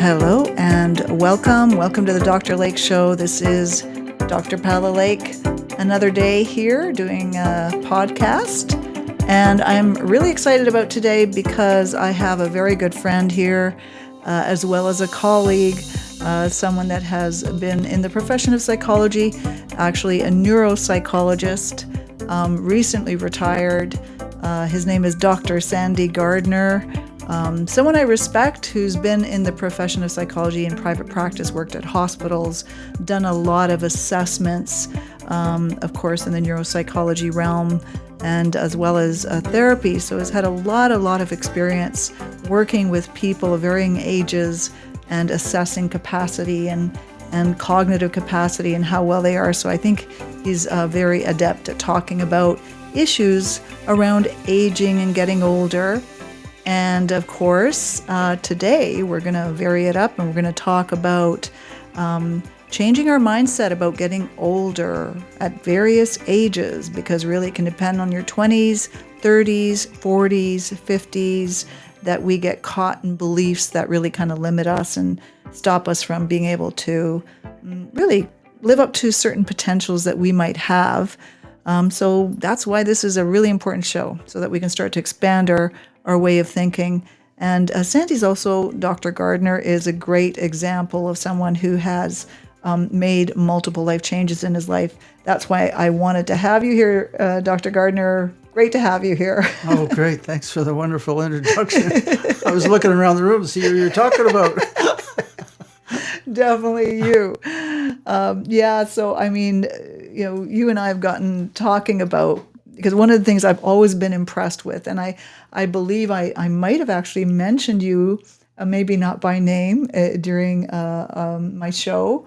Hello and welcome. Welcome to the Dr. Lake Show. This is Dr. Paola Lake. Another day here doing a podcast. And I'm really excited about today because I have a very good friend here, as well as a colleague, someone that has been in the profession of psychology, actually a neuropsychologist, recently retired. His name is Dr. Sandy Gardner. Someone I respect who's been in the profession of psychology in private practice, worked at hospitals, done a lot of assessments, of course, in the neuropsychology realm, and as well as therapy. So has had a lot of experience working with people of varying ages and assessing capacity and cognitive capacity and how well they are. So I think he's very adept at talking about issues around aging and getting older. And of course, today we're going to vary it up and we're going to talk about changing our mindset about getting older at various ages, because really it can depend on your 20s, 30s, 40s, 50s, that we get caught in beliefs that really kind of limit us and stop us from being able to really live up to certain potentials that we might have. So that's why this is a really important show, so that we can start to expand our way of thinking. And Sandy's also, Dr. Gardner is a great example of someone who has made multiple life changes in his life. That's why I wanted to have you here, Dr. Gardner. Great to have you here. Oh, great. Thanks for the wonderful introduction. I was looking around the room to see who you're talking about. Definitely you. So I mean, you and I have gotten talking about, because one of the things I've always been impressed with, and I believe I might have actually mentioned you, maybe not by name, during my show,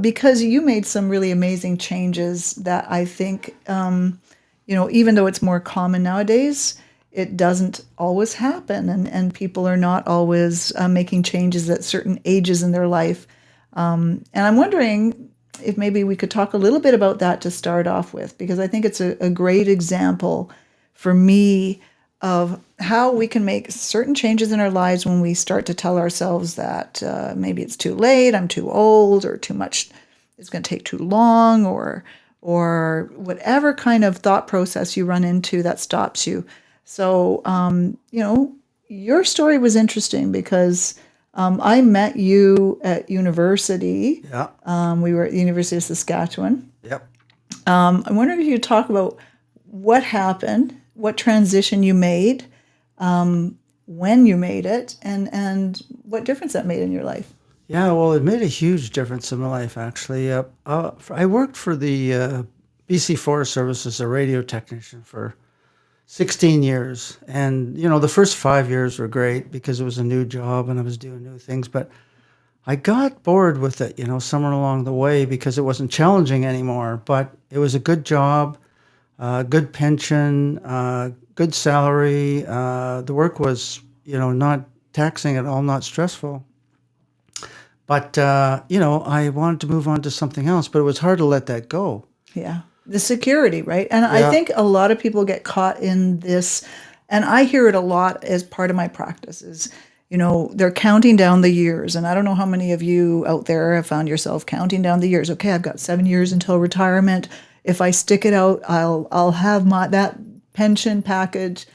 because you made some really amazing changes that I think, even though it's more common nowadays, it doesn't always happen, and people are not always making changes at certain ages in their life. And I'm wondering if maybe we could talk a little bit about that to start off with, because I think it's a great example for me of how we can make certain changes in our lives when we start to tell ourselves that maybe it's too late, I'm too old, or too much, it's going to take too long, or whatever kind of thought process you run into that stops you. So, your story was interesting because I met you at university. Yeah. We were at the University of Saskatchewan. Yep. I'm wondering if you could talk about what happened, what transition you made, when you made it, and what difference that made in your life. Yeah, well, it made a huge difference in my life, actually. I worked for the BC Forest Service as a radio technician for 16 years. And, the first 5 years were great because it was a new job and I was doing new things. But I got bored with it, somewhere along the way, because it wasn't challenging anymore. But it was a good job, good pension, good salary. The work was, not taxing at all, not stressful. But, I wanted to move on to something else, but it was hard to let that go. Yeah. The security, right? And Yeah. I think a lot of people get caught in this, and I hear it a lot as part of my practices. They're counting down the years, and I don't know how many of you out there have found yourself counting down the years. Okay, I've got 7 years until retirement. If I stick it out, I'll have that pension package.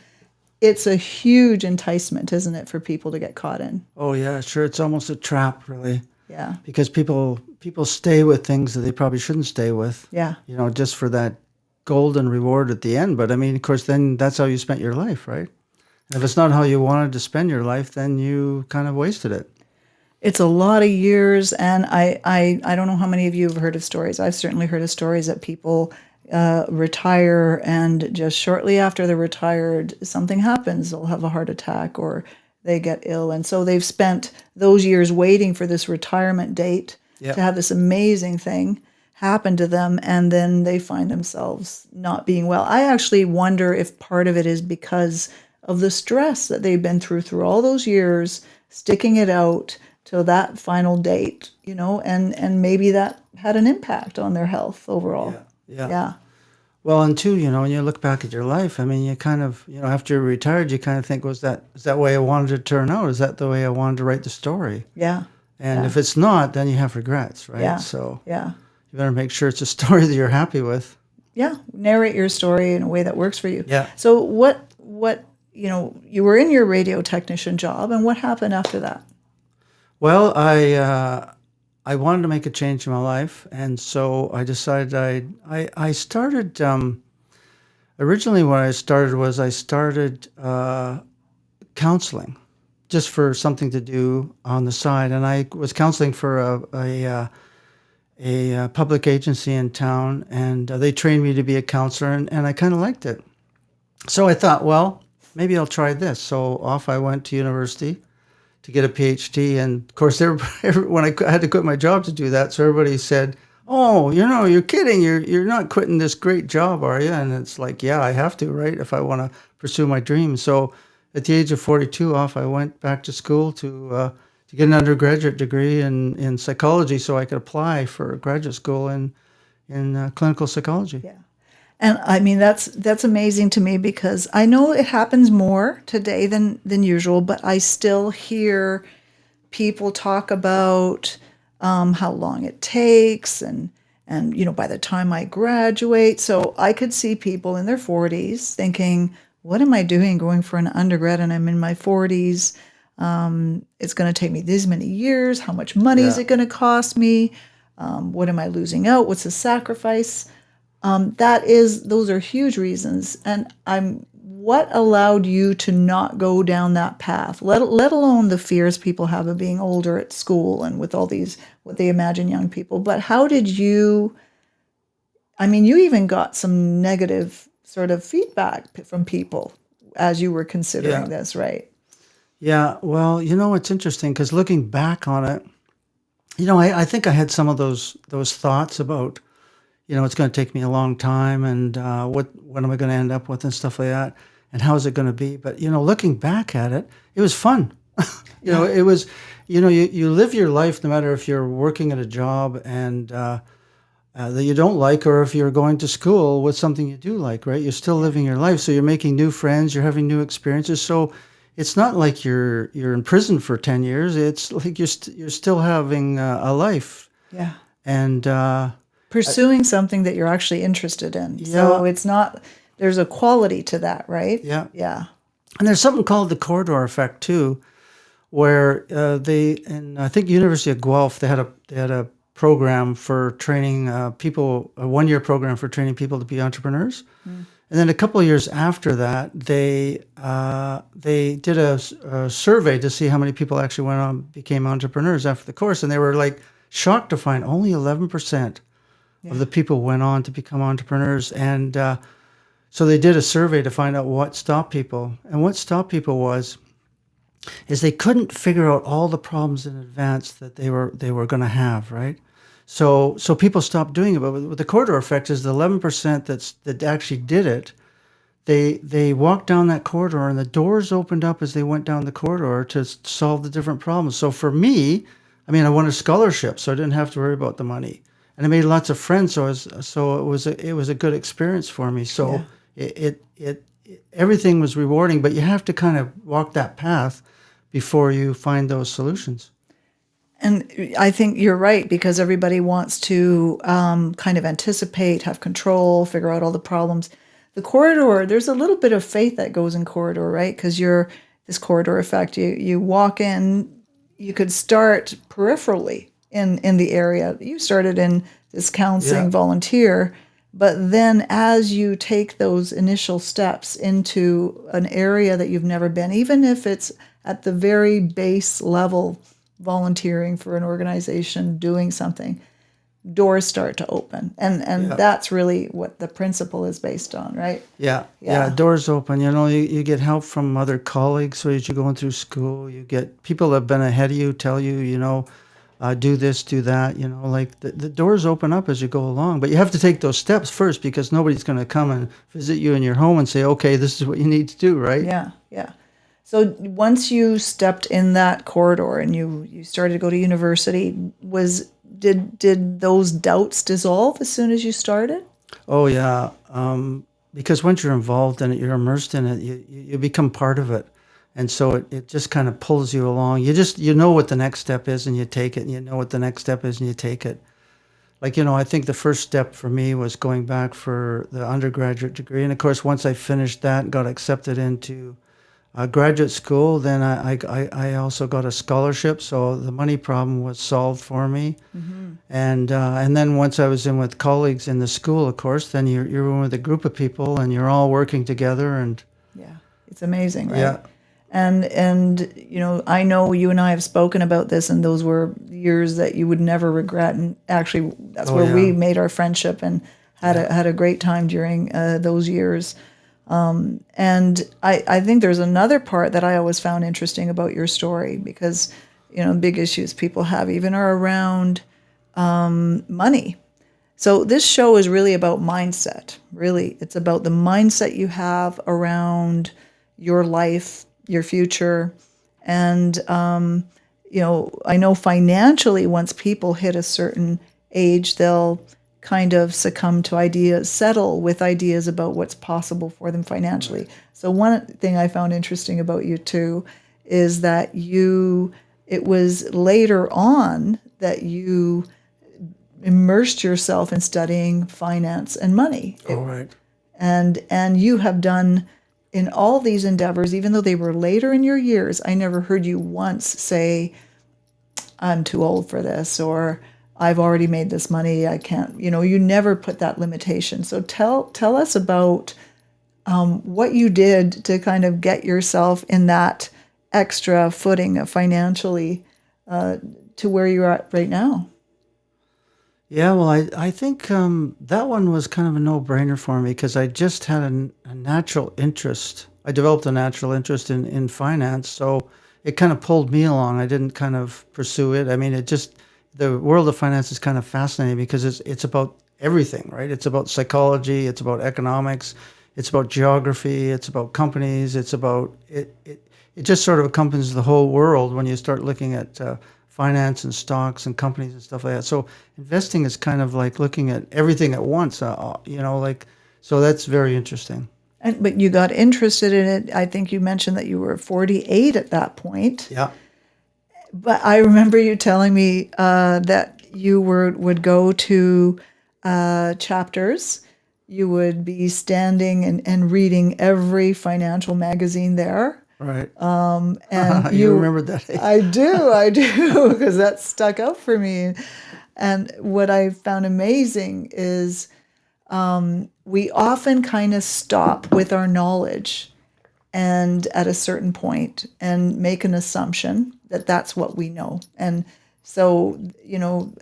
It's a huge enticement, isn't it, for people to get caught in? Oh, yeah, sure. It's almost a trap, really. Yeah. Because people stay with things that they probably shouldn't stay with. Yeah. Just for that golden reward at the end. But I mean, of course, then that's how you spent your life, right? And if it's not how you wanted to spend your life, then you kind of wasted it. It's a lot of years, and I don't know how many of you have heard of stories. I've certainly heard of stories that people retire, and just shortly after they're retired, something happens. They'll have a heart attack or they get ill. And so they've spent those years waiting for this retirement date to have this amazing thing happen to them, and then they find themselves not being well. I actually wonder if part of it is because of the stress that they've been through all those years, sticking it out till that final date, and maybe that had an impact on their health overall. Yeah. Yeah. Well, and two, when you look back at your life, I mean, you kind of, after you're retired, you kind of think, is that the way I wanted it to turn out? Is that the way I wanted to write the story? Yeah. And Yeah. if it's not, then you have regrets, right? Yeah. So Yeah. you better make sure it's a story that you're happy with. Yeah. Narrate your story in a way that works for you. Yeah. So what, you were in your radio technician job, and what happened after that? Well, I wanted to make a change in my life, and so I decided I started. Originally, what I started counseling, just for something to do on the side, and I was counseling for a public agency in town, and they trained me to be a counselor, and I kind of liked it. So I thought, well, maybe I'll try this. So off I went to university to get a PhD. And of course, when I had to quit my job to do that, so everybody said, "Oh, you're kidding. You're not quitting this great job, are you?" And it's like, yeah, I have to, right, if I want to pursue my dreams. So at the age of 42, off I went back to school to get an undergraduate degree in psychology, so I could apply for graduate school in clinical psychology. Yeah. And I mean, that's amazing to me, because I know it happens more today than usual, but I still hear people talk about how long it takes, and by the time I graduate. So I could see people in their 40s thinking, what am I doing going for an undergrad, and I'm in my 40s? It's going to take me this many years. How much money is Yeah. it going to cost me? What am I losing out? What's the sacrifice? Those are huge reasons. And what allowed you to not go down that path, let alone the fears people have of being older at school and with all these, what they imagine young people. But how did you, I mean, you even got some negative sort of feedback from people as you were considering Yeah. this, right? Yeah. Well, it's interesting because looking back on it, I think I had some of those thoughts about, it's going to take me a long time, and what am I going to end up with and stuff like that, and how is it going to be? But looking back at it, it was fun. It was, you live your life no matter if you're working at a job and that you don't like, or if you're going to school with something you do like, right? You're still living your life, so you're making new friends, you're having new experiences. So it's not like you're in prison for 10 years. It's like you're still having a life. Yeah. And Pursuing something that you're actually interested in. So it's not, there's a quality to that, right? Yeah. Yeah. And there's something called the corridor effect too, where I think University of Guelph, they had a program for training people, a 1-year program for training people to be entrepreneurs. And then a couple of years after that, they did a survey to see how many people actually went on became entrepreneurs after the course, and they were like shocked to find only 11% of the people went on to become entrepreneurs. And so they did a survey to find out what stopped people. And what stopped people is they couldn't figure out all the problems in advance that they were going to have, right? So people stopped doing it. But with the corridor effect is the 11% that actually did it. They walked down that corridor, and the doors opened up as they went down the corridor to solve the different problems. So for me, I mean, I won a scholarship, so I didn't have to worry about the money, and I made lots of friends. So it was a good experience for me. So it everything was rewarding, but you have to kind of walk that path before you find those solutions. And I think you're right, because everybody wants to kind of anticipate, have control, figure out all the problems. The corridor, there's a little bit of faith that goes in corridor, right? Because this corridor effect, you walk in, you could start peripherally in the area. You started in this counseling volunteer, but then as you take those initial steps into an area that you've never been, even if it's at the very base level, volunteering for an organization, doing something, doors start to open. And that's really what the principle is based on, right? Yeah, doors open. You get help from other colleagues. So as you're going through school, you get people that have been ahead of you tell you, do this, do that. Like the doors open up as you go along. But you have to take those steps first, because nobody's going to come and visit you in your home and say, okay, this is what you need to do, right? Yeah. So once you stepped in that corridor and you started to go to university, did those doubts dissolve as soon as you started? Oh yeah, because once you're involved in it, you're immersed in it. You become part of it, and so it just kind of pulls you along. You know what the next step is, and you take it. And you know what the next step is, and you take it. Like, I think the first step for me was going back for the undergraduate degree, and of course, once I finished that and got accepted into graduate school, then I also got a scholarship, so the money problem was solved for me. Mm-hmm. And then once I was in with colleagues in the school, of course, then you're in with a group of people and you're all working together. And Yeah, it's amazing, right? yeah, And I know you and I have spoken about this, and those were years that you would never regret. And actually, that's oh where we yeah, made our friendship and had yeah, a great time during those years. And I think there's another part that I always found interesting about your story because big issues people have even are around money. So this show is really about mindset. Really, it's about the mindset you have around your life, your future, and I know financially, once people hit a certain age, they'll kind of succumb to ideas, settle with ideas about what's possible for them financially. right. So one thing I found interesting about you too is that it was later on that you immersed yourself in studying finance and money. All right. And you have done in all these endeavors, even though they were later in your years, I never heard you once say, I'm too old for this, or I've already made this money, I can't, you never put that limitation. So tell us about what you did to kind of get yourself in that extra footing of financially to where you're at right now. Yeah, well, I think that one was kind of a no-brainer for me because I just had a natural interest. I developed a natural interest in finance, so it kind of pulled me along. I didn't kind of pursue it. I mean, the world of finance is kind of fascinating because it's about everything, right? It's about psychology, it's about economics, it's about geography, it's about companies, it's about it just sort of encompasses the whole world when you start looking at finance and stocks and companies and stuff like that. So investing is kind of like looking at everything at once, like, so that's very interesting. But you got interested in it. I think you mentioned that you were 48 at that point. Yeah. But I remember you telling me that you would go to chapters. You would be standing and reading every financial magazine there. Right. And You remember that? I do, because that stuck out for me. And what I found amazing is we often kind of stop with our knowledge and at a certain point and make an assumption that that's what we know. And so,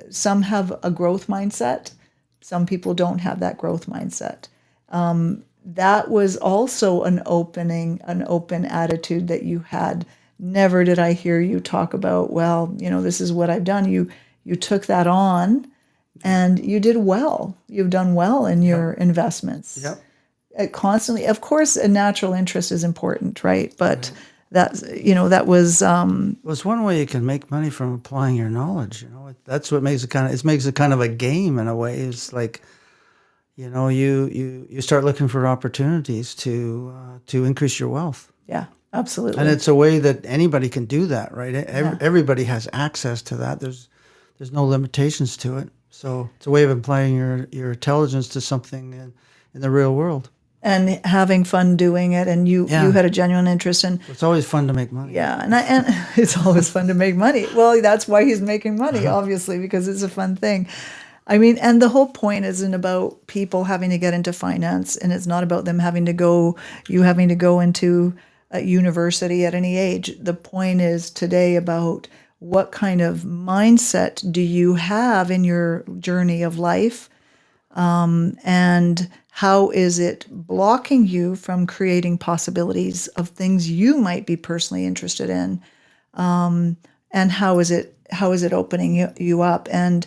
some have a growth mindset. Some people don't have that growth mindset. That was also an open attitude that you had. Never did I hear you talk about, well, this is what I've done. You took that on and you did well. You've done well in Yep. your investments. Yep. Constantly, of course, a natural interest is important, right? But Right. that was Well, it's one way you can make money from applying your knowledge. That's what makes it makes it kind of a game in a way. It's like, you start looking for opportunities to increase your wealth. yeah, And absolutely. it's a way that anybody can do that, right? Yeah. Everybody has access to that. There's no limitations to it. So it's a way of applying your intelligence to something in the real world. And having fun doing it, and you Yeah, had a genuine interest in. it's always fun to make money. Yeah, and it's always fun to make money. Well, that's why he's making money, obviously, because it's a fun thing. I mean, and the whole point isn't about people having to get into finance, and it's not about them having to go into a university at any age. The point is today about what kind of mindset do you have in your journey of life, and how is it blocking you from creating possibilities of things you might be personally interested in, and how is it opening you up. And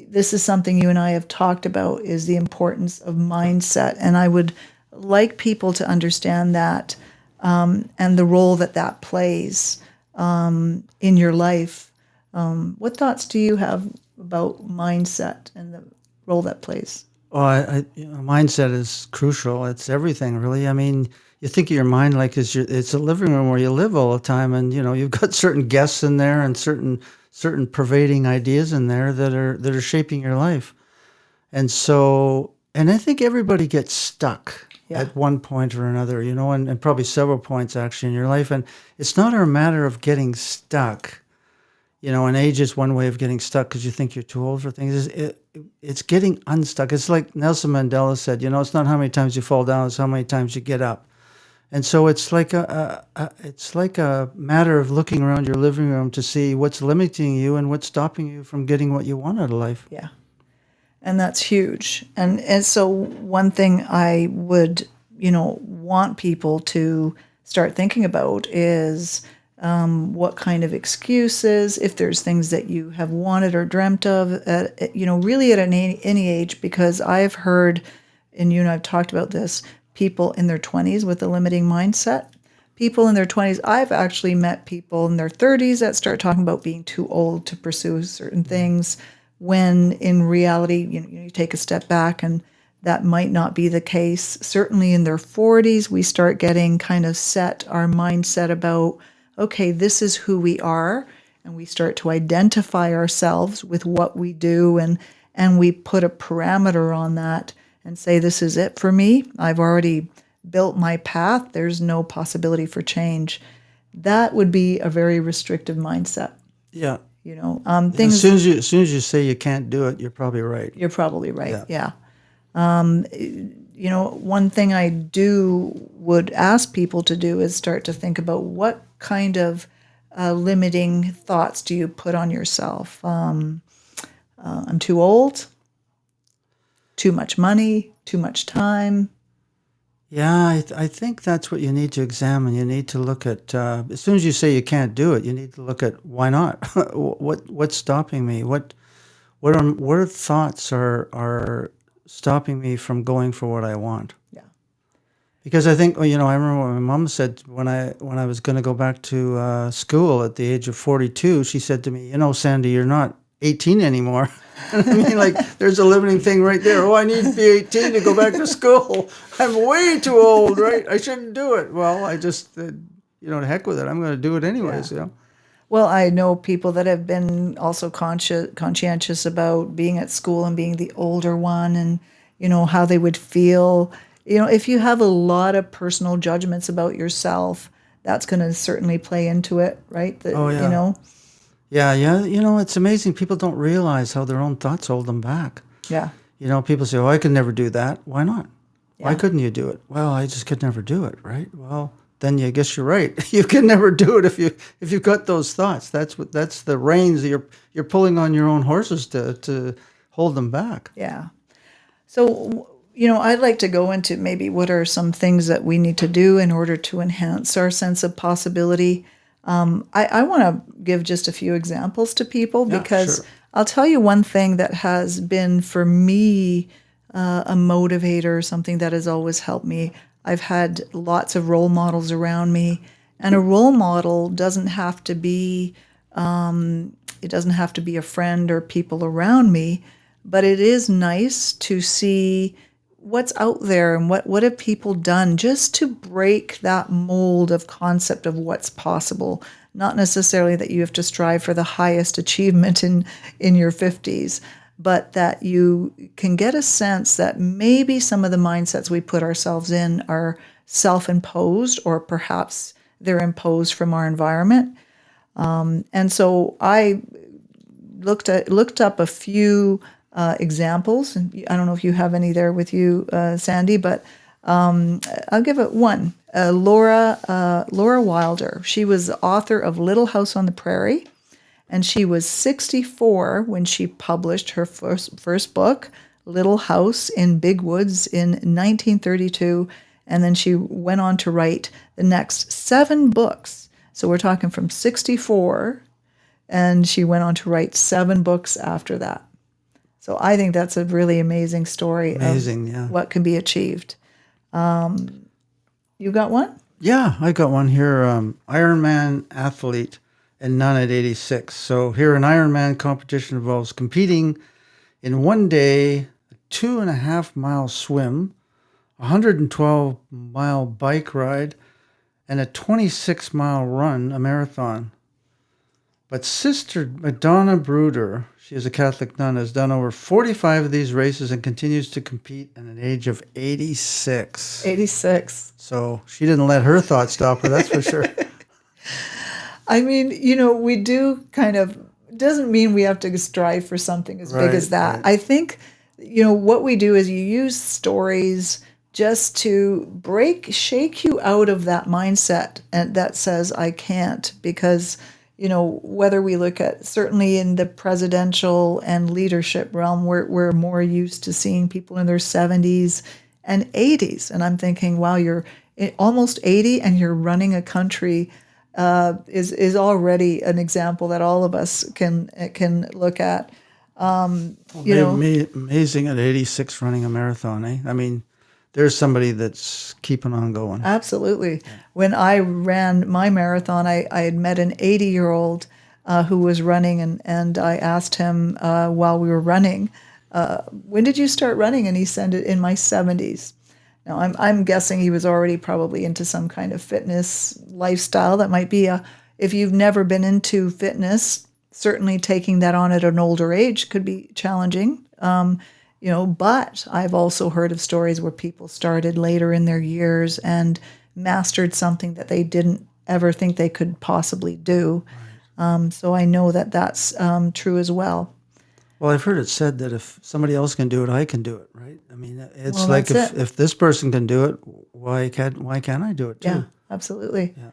this is something you and I have talked about, is the importance of mindset. And I would like people to understand that, and the role that plays in your life. What thoughts do you have about mindset and the role that plays? Oh, mindset is crucial. It's everything, really. I mean, you think of your mind like it's a living room where you live all the time, and you've got certain guests in there and certain pervading ideas in there that are shaping your life. And I think everybody gets stuck Yeah. at one point or another, and probably several points actually in your life. And it's not a matter of getting stuck. And age is one way of getting stuck because you think you're too old for things. It's getting unstuck. It's like Nelson Mandela said, it's not how many times you fall down, it's how many times you get up. And so it's like a matter of looking around your living room to see what's limiting you and what's stopping you from getting what you want out of life. Yeah. And that's huge. And so one thing I would, want people to start thinking about is what kind of excuses, if there's things that you have wanted or dreamt of, really at any age, because I've heard, and I've talked about this, people in their 20s with a limiting mindset. People in their 20s, I've actually met people in their 30s that start talking about being too old to pursue certain things, when in reality, you take a step back and that might not be the case. Certainly in their 40s, we start getting kind of set our mindset about, okay, this is who we are, and we start to identify ourselves with what we do, and we put a parameter on that and say, this is it for me. I've already built my path. There's no possibility for change. That would be a very restrictive mindset. Yeah. Things. As soon as you say you can't do it, you're probably right. You're probably right. Yeah. One thing I would ask people to do is start to think about what kind of limiting thoughts do you put on yourself. I'm too old, too much money, too much time. Yeah, I think that's what you need to examine. You need to look at, as soon as you say you can't do it, you need to look at why not? What's stopping me? What thoughts are stopping me from going for what I want? Yeah. Because I think, I remember what my mom said when I was going to go back to school at the age of 42. She said to me, Sandy, you're not 18 anymore. I mean, like, there's a limiting thing right there. Oh, I need to be 18 to go back to school. I'm way too old, right? I shouldn't do it. Well, I just, the heck with it. I'm going to do it anyways, Well, I know people that have been also conscientious about being at school and being the older one, and, how they would feel. If you have a lot of personal judgments about yourself, that's going to certainly play into it, right? Oh, yeah. Yeah. It's amazing. People don't realize how their own thoughts hold them back. Yeah. People say, oh, I could never do that. Why not? Yeah. Why couldn't you do it? Well, I just could never do it, right? Well, then I guess you're right. You can never do it if you've got those thoughts. That's the reins that you're pulling on your own horses to hold them back. Yeah. So, I'd like to go into maybe what are some things that we need to do in order to enhance our sense of possibility. I want to give just a few examples to people, because sure. I'll tell you one thing that has been for me a motivator, something that has always helped me. I've had lots of role models around me, and a role model doesn't have to be it doesn't have to be a friend or people around me, but it is nice to see what's out there and what have people done, just to break that mold of concept of what's possible. Not necessarily that you have to strive for the highest achievement in your 50s, but that you can get a sense that maybe some of the mindsets we put ourselves in are self-imposed, or perhaps they're imposed from our environment. And so I looked up a few examples. And I don't know if you have any there with you, Sandy, but I'll give it one. Laura Wilder. She was the author of Little House on the Prairie, and she was 64 when she published her first book, Little House in Big Woods, in 1932, and then she went on to write the next 7 books. So we're talking from 64, and she went on to write 7 books after that. So I think that's a really amazing story of what can be achieved. You got one? Yeah, I got one here. Ironman athlete and none at 86. So here, an Ironman competition involves competing in one day 2.5 mile swim, a 112-mile bike ride, and a 26-mile run, a marathon. But Sister Madonna Bruder, she is a Catholic nun, has done over 45 of these races and continues to compete at an age of 86. 86. So she didn't let her thoughts stop her, that's for sure. I mean, we do kind of, doesn't mean we have to strive for something as big as that. Right. I think, what we do is you use stories just to shake you out of that mindset and that says, I can't, because, whether we look at certainly in the presidential and leadership realm, we're more used to seeing people in their 70s and 80s. And I'm thinking, wow, you're almost 80 and you're running a country is already an example that all of us can look at. Amazing at 86 running a marathon, eh? I mean, there's somebody that's keeping on going. Absolutely. Yeah. When I ran my marathon, I had met an 80-year-old who was running, and I asked him while we were running, when did you start running? And he said, in my 70s. Now, I'm guessing he was already probably into some kind of fitness lifestyle. That might be if you've never been into fitness, certainly taking that on at an older age could be challenging. But I've also heard of stories where people started later in their years and mastered something that they didn't ever think they could possibly do. Right. So I know that that's true as well. Well, I've heard it said that if somebody else can do it, I can do it, right? I mean, it's like if this person can do it, why can't I do it too? Yeah, absolutely. Yeah.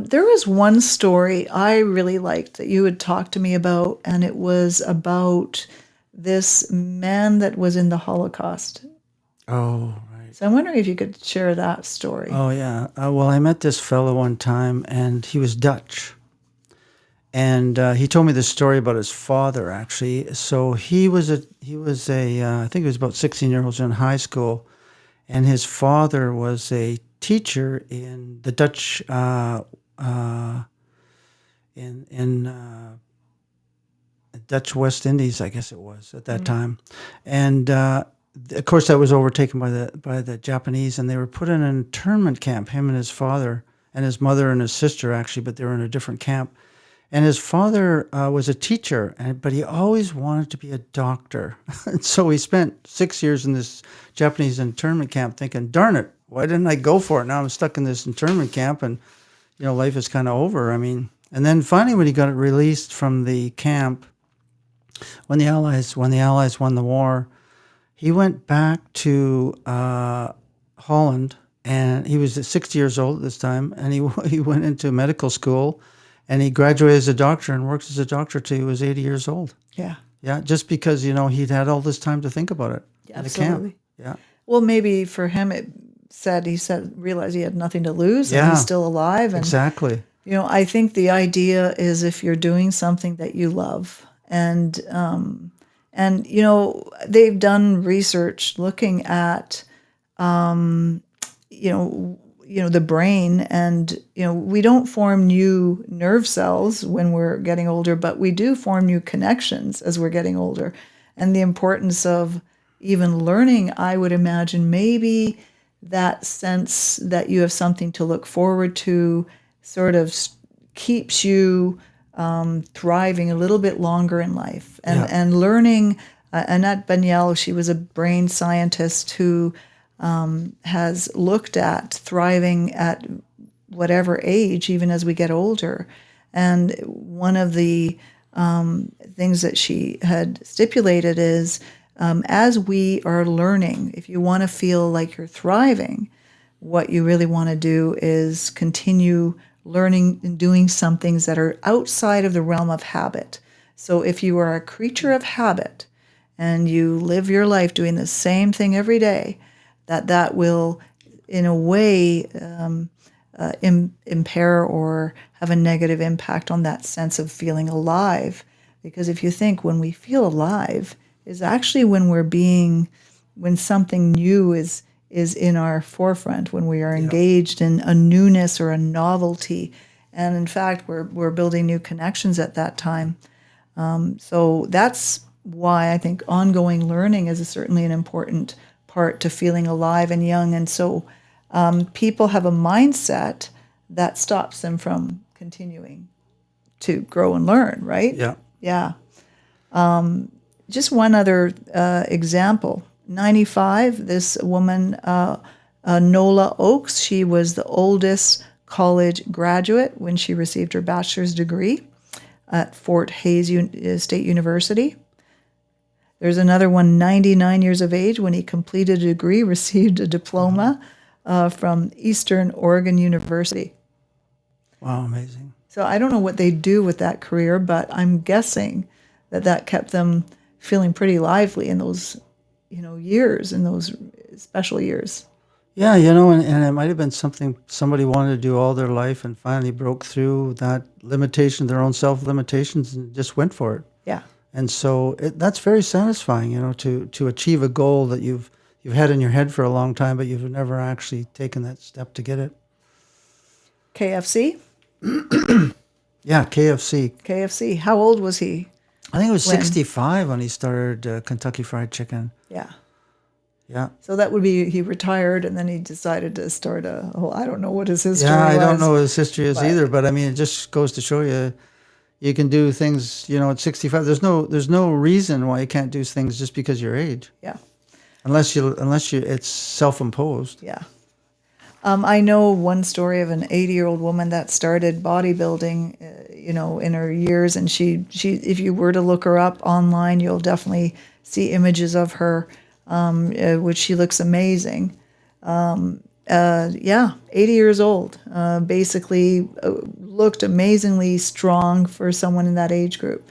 There was one story I really liked that you had talked to me about, and it was about this man that was in the Holocaust. Oh, right. So I'm wondering if you could share that story. Oh, yeah. Well, I met this fellow one time, and he was Dutch. And he told me this story about his father, actually. So he was I think he was about 16 years old in high school, and his father was a teacher in the Dutch Dutch West Indies, I guess it was at that time, and of course that was overtaken by the Japanese, and they were put in an internment camp. Him and his father and his mother and his sister, actually, but they were in a different camp. And his father was a teacher, but he always wanted to be a doctor. And so he spent 6 years in this Japanese internment camp thinking, darn it, why didn't I go for it? Now I'm stuck in this internment camp and, life is kind of over. I mean, and then finally when he got released from the camp, when the Allies won the war, he went back to Holland, and he was 60 years old at this time, and he went into medical school. And he graduated as a doctor and worked as a doctor till he was 80 years old. Yeah. Yeah, just because, he'd had all this time to think about it. Yeah, absolutely. Camp. Yeah. Well, maybe for him, realized he had nothing to lose and he's still alive. And, exactly. I think the idea is if you're doing something that you love and they've done research looking at, the brain, and we don't form new nerve cells when we're getting older, but we do form new connections as we're getting older. And the importance of even learning, I would imagine, maybe that sense that you have something to look forward to sort of keeps you thriving a little bit longer in life. And learning, Annette Banyel, she was a brain scientist who has looked at thriving at whatever age, even as we get older. And one of the things that she had stipulated is as we are learning, if you want to feel like you're thriving, what you really want to do is continue learning and doing some things that are outside of the realm of habit. So if you are a creature of habit and you live your life doing the same thing every day, that will, in a way, impair or have a negative impact on that sense of feeling alive. Because if you think when we feel alive is actually when something new is in our forefront, when we are engaged in a newness or a novelty. And in fact, we're building new connections at that time. So that's why I think ongoing learning is certainly an important part to feeling alive and young. And so people have a mindset that stops them from continuing to grow and learn, right? Yeah. Yeah. Just one other example. 95, this woman, Nola Oakes, she was the oldest college graduate when she received her bachelor's degree at Fort Hays State University. There's another one, 99 years of age, when he completed a degree, received a diploma from Eastern Oregon University. Wow, amazing. So I don't know what they do with that career, but I'm guessing that kept them feeling pretty lively in those, years, in those special years. Yeah, and it might have been something somebody wanted to do all their life and finally broke through that limitation, their own self-limitations, and just went for it. Yeah. And so that's very satisfying, to achieve a goal that you've had in your head for a long time, but you've never actually taken that step to get it. KFC? Yeah, KFC. KFC. How old was he? I think it was 65 when he started Kentucky Fried Chicken. Yeah. Yeah. So that would be, he retired and then he decided to start I don't know what his history was. Yeah, I don't know what his history is either, but I mean, it just goes to show you can do things, at 65. There's no reason why you can't do things just because of your age. Yeah. Unless it's self-imposed. Yeah. I know one story of an 80-year-old woman that started bodybuilding, in her years, and she if you were to look her up online, you'll definitely see images of her, which she looks amazing. 80 years old, basically looked amazingly strong for someone in that age group.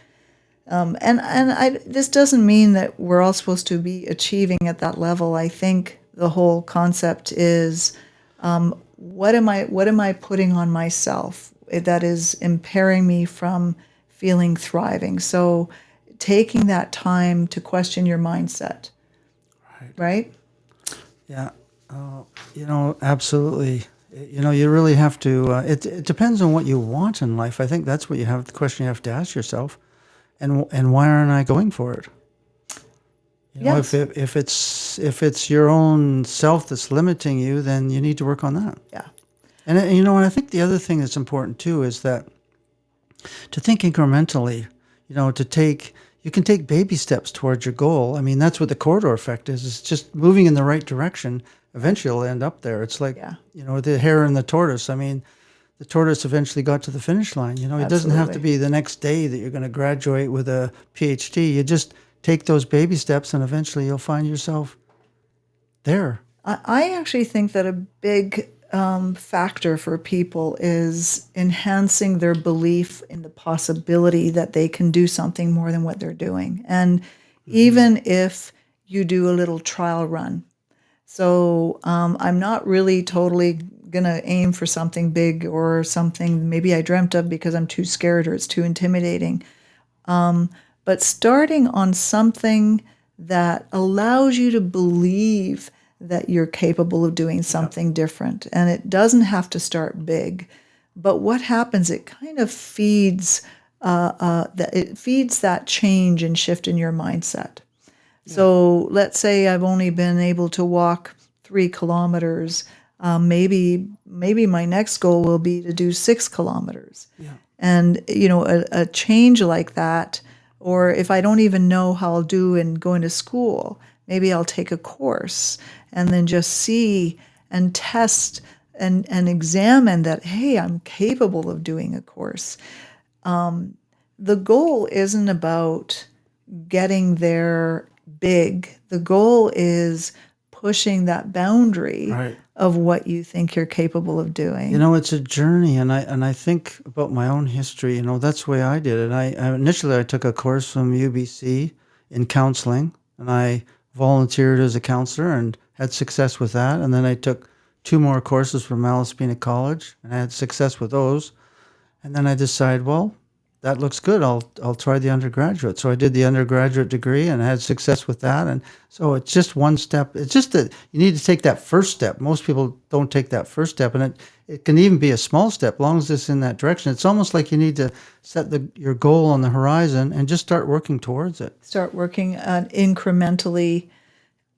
This doesn't mean that we're all supposed to be achieving at that level. I think the whole concept is, what am I putting on myself that is impairing me from feeling thriving? So taking that time to question your mindset, right? Yeah. Absolutely. You really have to, it depends on what you want in life. I think that's the question you have to ask yourself. And why aren't I going for it? Yes. If it's your own self that's limiting you, then you need to work on that. Yeah. And I think the other thing that's important too is that to think incrementally, you can take baby steps towards your goal. I mean, that's what the corridor effect is. It's just moving in the right direction. Eventually you'll end up there. It's like, the hare and the tortoise. I mean, the tortoise eventually got to the finish line. It doesn't have to be the next day that you're going to graduate with a PhD. You just take those baby steps and eventually you'll find yourself there. I actually think that a big factor for people is enhancing their belief in the possibility that they can do something more than what they're doing. And even if you do a little trial run. So I'm not really totally going to aim for something big or something maybe I dreamt of because I'm too scared or it's too intimidating. But starting on something that allows you to believe that you're capable of doing something different. And it doesn't have to start big. But what happens, it kind of feeds that change and shift in your mindset. Yeah. So let's say I've only been able to walk 3 kilometers. Maybe my next goal will be to do 6 kilometers. Yeah. And, a change like that, or if I don't even know how I'll do in going to school, maybe I'll take a course and then just see and test and examine that, hey, I'm capable of doing a course. The goal isn't about getting there big. The goal is pushing that boundary of what you think you're capable of doing. It's a journey, and I think about my own history. That's the way I did it. Initially I took a course from UBC in counseling, and I volunteered as a counselor and had success with that. And then I took 2 more courses from Malaspina College and I had success with those. And then I decided, well, that looks good. I'll try the undergraduate. So I did the undergraduate degree and had success with that. And so it's just one step. It's just that you need to take that first step. Most people don't take that first step, and it can even be a small step, as long as it's in that direction. It's almost like you need to set your goal on the horizon and just start working towards it. Start working incrementally.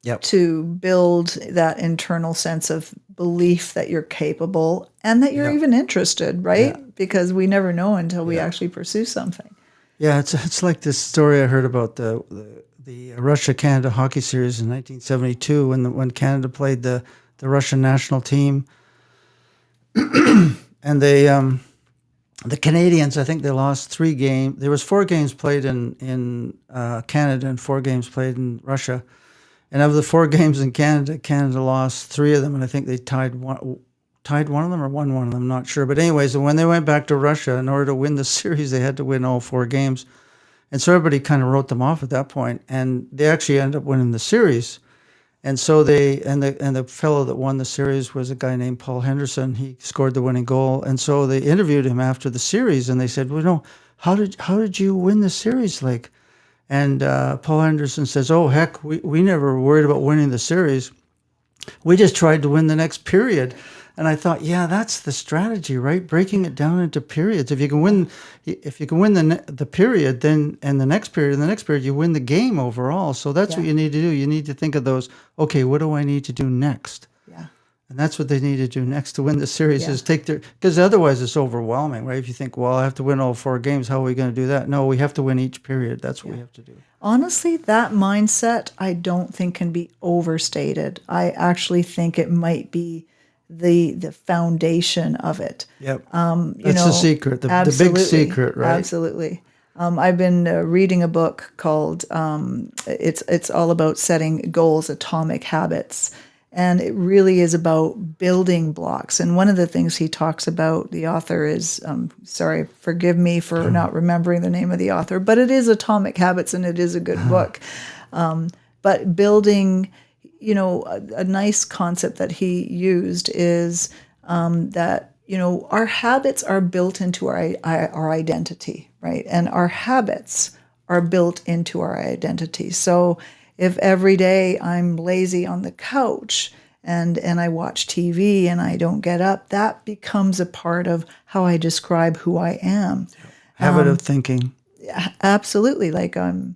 Yep. To build that internal sense of belief that you're capable and that you're even interested, right? Yeah. Because we never know until we actually pursue something. Yeah, it's like this story I heard about the Russia-Canada hockey series in 1972 when Canada played the Russian national team, and the Canadians, I think they lost 3 games. There was 4 games played in Canada and 4 games played in Russia. And of the 4 games in Canada, Canada lost 3 of them, and I think they tied one of them or won one of them. I'm not sure. But anyways, when they went back to Russia, in order to win the series, they had to win all 4 games. And so everybody kind of wrote them off at that point, and they actually ended up winning the series. And so the fellow that won the series was a guy named Paul Henderson. He scored the winning goal, and so they interviewed him after the series, and they said, "Well, no, how did you win the series, like?" And Paul Henderson says, "Oh, heck, we never worried about winning the series. We just tried to win the next period." And I thought, yeah, that's the strategy, right? Breaking it down into periods. If you can win the period, then and the next period, you win the game overall. So that's what you need to do. You need to think of those. Okay, what do I need to do next? Yeah. And that's what they need to do next to win the series is because otherwise it's overwhelming, right? If you think, well, I have to win all 4 games, how are we going to do that? No, we have to win each period. That's what we have to do. Honestly, that mindset I don't think can be overstated. I actually think it might be the foundation of it. Yep. That's the secret, the big secret, right? Absolutely. I've been reading a book called it's all about setting goals, Atomic Habits. And it really is about building blocks. And one of the things he talks about, the author is, sorry, forgive me for not remembering the name of the author, but it is Atomic Habits and it is a good book. But building, a nice concept that he used is that, our habits are built into our identity, right? And our habits are built into our identity. So if every day I'm lazy on the couch and I watch TV and I don't get up, that becomes a part of how I describe who I am. Habit of thinking. Absolutely. Like I'm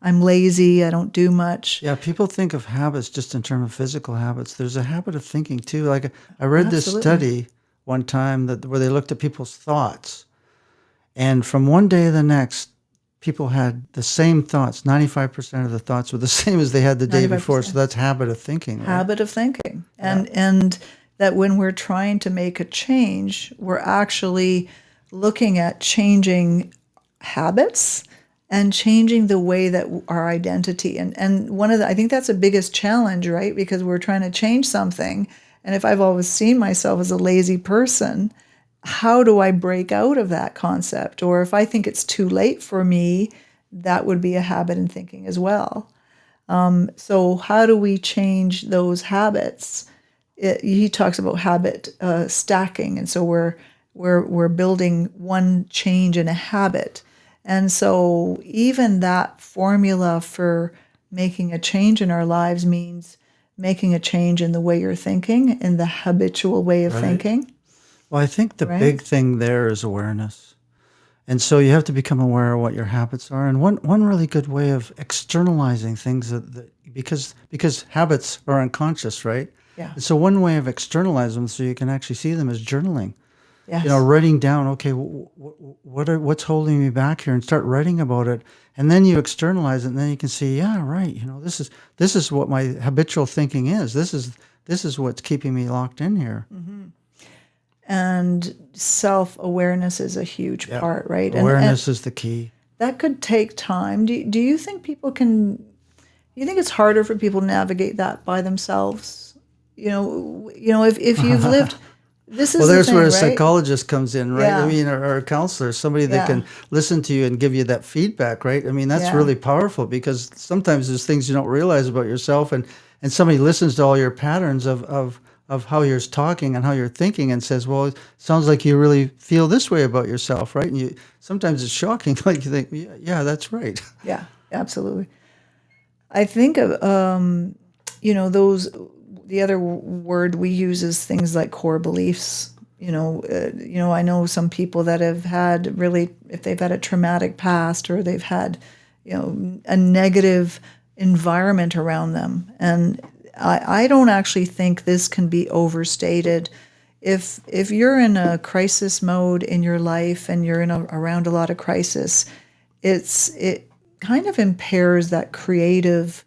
lazy, I don't do much. Yeah, people think of habits just in terms of physical habits. There's a habit of thinking too. Like I read this study one time where they looked at people's thoughts. And from one day to the next, people had the same thoughts. 95% of the thoughts were the same as they had the day 95%. Before. So that's habit of thinking. Right? Habit of thinking. And that when we're trying to make a change, we're actually looking at changing habits and changing the way that our identity. And I think that's the biggest challenge, right? Because we're trying to change something. And if I've always seen myself as a lazy person, how do I break out of that concept? Or if I think it's too late for me, that would be a habit in thinking as well. So how do we change those habits? He talks about habit stacking, and so we're building one change in a habit. And so even that formula for making a change in our lives means making a change in the way you're thinking, in the habitual way of thinking. Well, I think the big thing there is awareness. And so you have to become aware of what your habits are. And one really good way of externalizing things, because habits are unconscious, right? Yeah. And so one way of externalizing them so you can actually see them is journaling. Yes. Writing down, okay, what's holding me back here, and start writing about it. And then you externalize it, and then you can see, yeah, right, this is what my habitual thinking is. This is what's keeping me locked in here. Mm-hmm. And self-awareness is a huge part, right? Awareness is the key. That could take time. Do you think people can? Do you think it's harder for people to navigate that by themselves? If you've lived. This is there's thing, where a right? psychologist comes in, right? Yeah. I mean, or a counselor, somebody that can listen to you and give you that feedback, right? I mean, that's really powerful, because sometimes there's things you don't realize about yourself, and somebody listens to all your patterns of of how you're talking and how you're thinking, and says, well, it sounds like you really feel this way about yourself, right? And you sometimes it's shocking, like you think, yeah, that's right. Yeah, absolutely. I think of those. The other word we use is things like core beliefs. I know some people that have had really, if they've had a traumatic past or they've had, a negative environment around them, and I don't actually think this can be overstated. If you're in a crisis mode in your life and you're around a lot of crisis, it kind of impairs that creative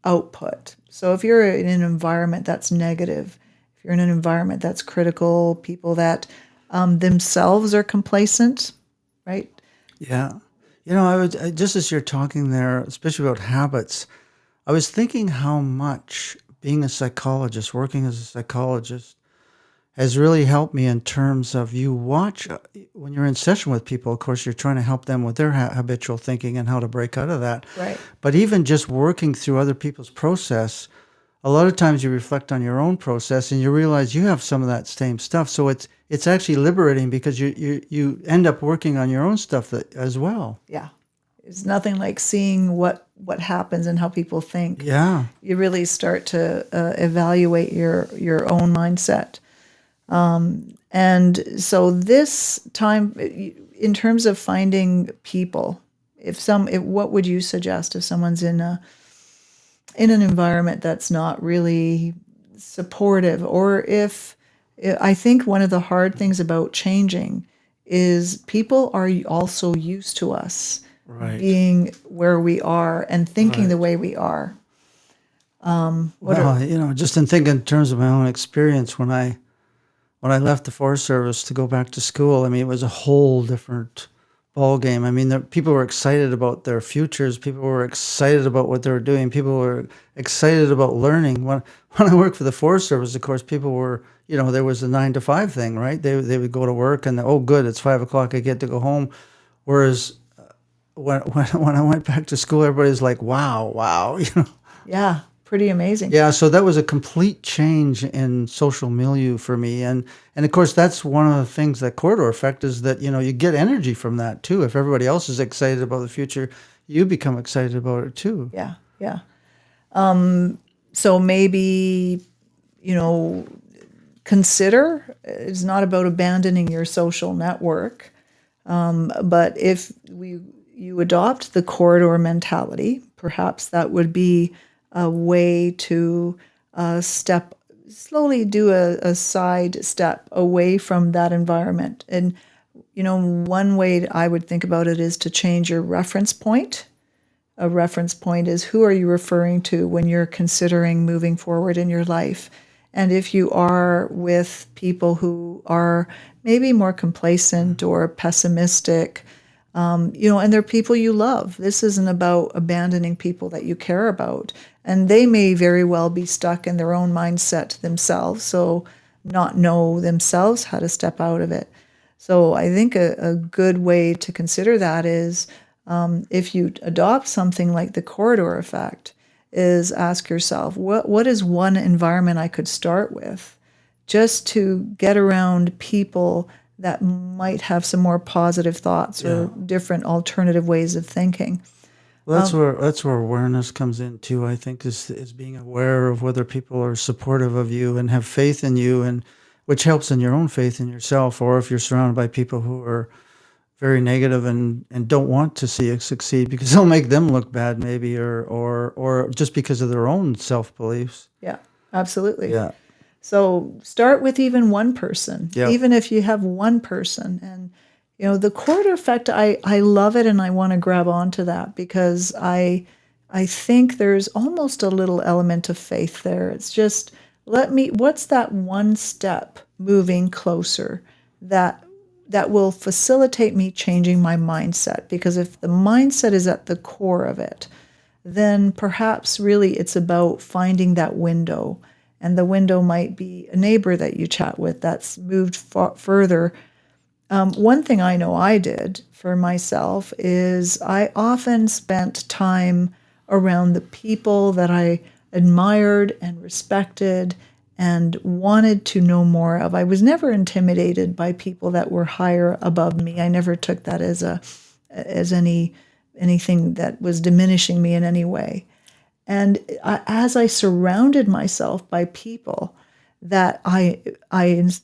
output. So if you're in an environment that's negative, if you're in an environment that's critical, people that themselves are complacent, right? Yeah. Just as you're talking there, especially about habits, I was thinking how much being a psychologist, working as a psychologist, has really helped me in terms of you watch when you're in session with people. Of course, you're trying to help them with their habitual thinking and how to break out of that. Right. But even just working through other people's process, a lot of times you reflect on your own process and you realize you have some of that same stuff. So it's actually liberating because you end up working on your own stuff as well. Yeah. It's nothing like seeing what happens and how people think. Yeah. You really start to evaluate your own mindset. And so this time, in terms of finding people, what would you suggest if someone's in an environment that's not really supportive, or if I think one of the hard things about changing is people are also used to us Right. being where we are and thinking the Right. way we are. Just in thinking in terms of my own experience, when I left the Forest Service to go back to school, I mean, it was a whole different ball game. I mean, people were excited about their futures. People were excited about what they were doing. People were excited about learning. When I worked for the Forest Service, of course, people were, there was a 9 to 5 thing, right? They would go to work and, oh, good, it's 5 o'clock, I get to go home. Whereas when I went back to school, everybody's like, wow. Yeah, pretty amazing. Yeah, so that was a complete change in social milieu for me. And of course, that's one of the things, that corridor effect, is that, you get energy from that too. If everybody else is excited about the future, you become excited about it too. Yeah, yeah. So maybe, consider it's not about abandoning your social network, but if you adopt the corridor mentality, perhaps that would be a way to slowly do a side step away from that environment. And, one way I would think about it is to change your reference point. A reference point is, who are you referring to when you're considering moving forward in your life? And if you are with people who are maybe more complacent or pessimistic, and they're people you love. This isn't about abandoning people that you care about. And they may very well be stuck in their own mindset themselves, so not know themselves how to step out of it. So I think a good way to consider that is, if you adopt something like the corridor effect, is ask yourself, what is one environment I could start with just to get around people that might have some more positive thoughts or different alternative ways of thinking. Well, that's where awareness comes in too, I think, is being aware of whether people are supportive of you and have faith in you, and which helps in your own faith in yourself, or if you're surrounded by people who are very negative and don't want to see you succeed because they'll make them look bad maybe, or just because of their own self-beliefs. Yeah, absolutely. Yeah. So start with even one person, Yeah. even if you have one person. And, the corridor effect, I love it, and I want to grab onto that because I think there's almost a little element of faith there. It's just, what's that one step moving closer that will facilitate me changing my mindset? Because if the mindset is at the core of it, then perhaps really it's about finding that window. And the window might be a neighbor that you chat with that's moved further. One thing I know I did for myself is I often spent time around the people that I admired and respected and wanted to know more of. I was never intimidated by people that were higher above me. I never took that as anything that was diminishing me in any way. And as I surrounded myself by people that I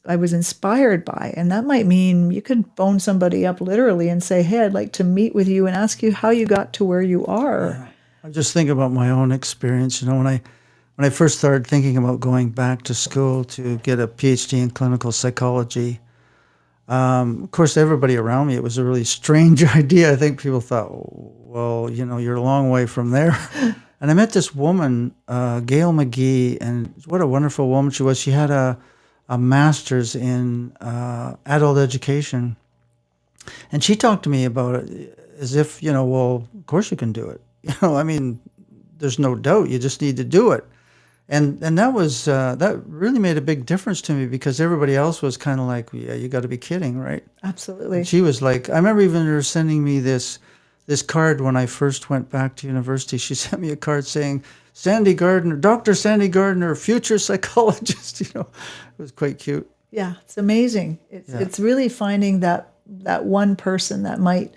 was inspired by, and that might mean you could phone somebody up literally and say, "Hey, I'd like to meet with you and ask you how you got to where you are." Yeah. I just think about my own experience. When I first started thinking about going back to school to get a PhD in clinical psychology, of course, everybody around me, it was a really strange idea. I think people thought, well, you're a long way from there. And I met this woman, Gail McGee, and what a wonderful woman she was. She had a master's in adult education. And she talked to me about it as if, well, of course you can do it. I mean, there's no doubt. You just need to do it. And that was that really made a big difference to me because everybody else was kind of like, yeah, you got to be kidding, right? Absolutely. And she was like, I remember even her sending me this card when I first went back to university. She sent me a card saying, Sandy Gardner, Dr. Sandy Gardner, future psychologist. It was quite cute. Yeah, it's amazing. It's really finding that one person that might,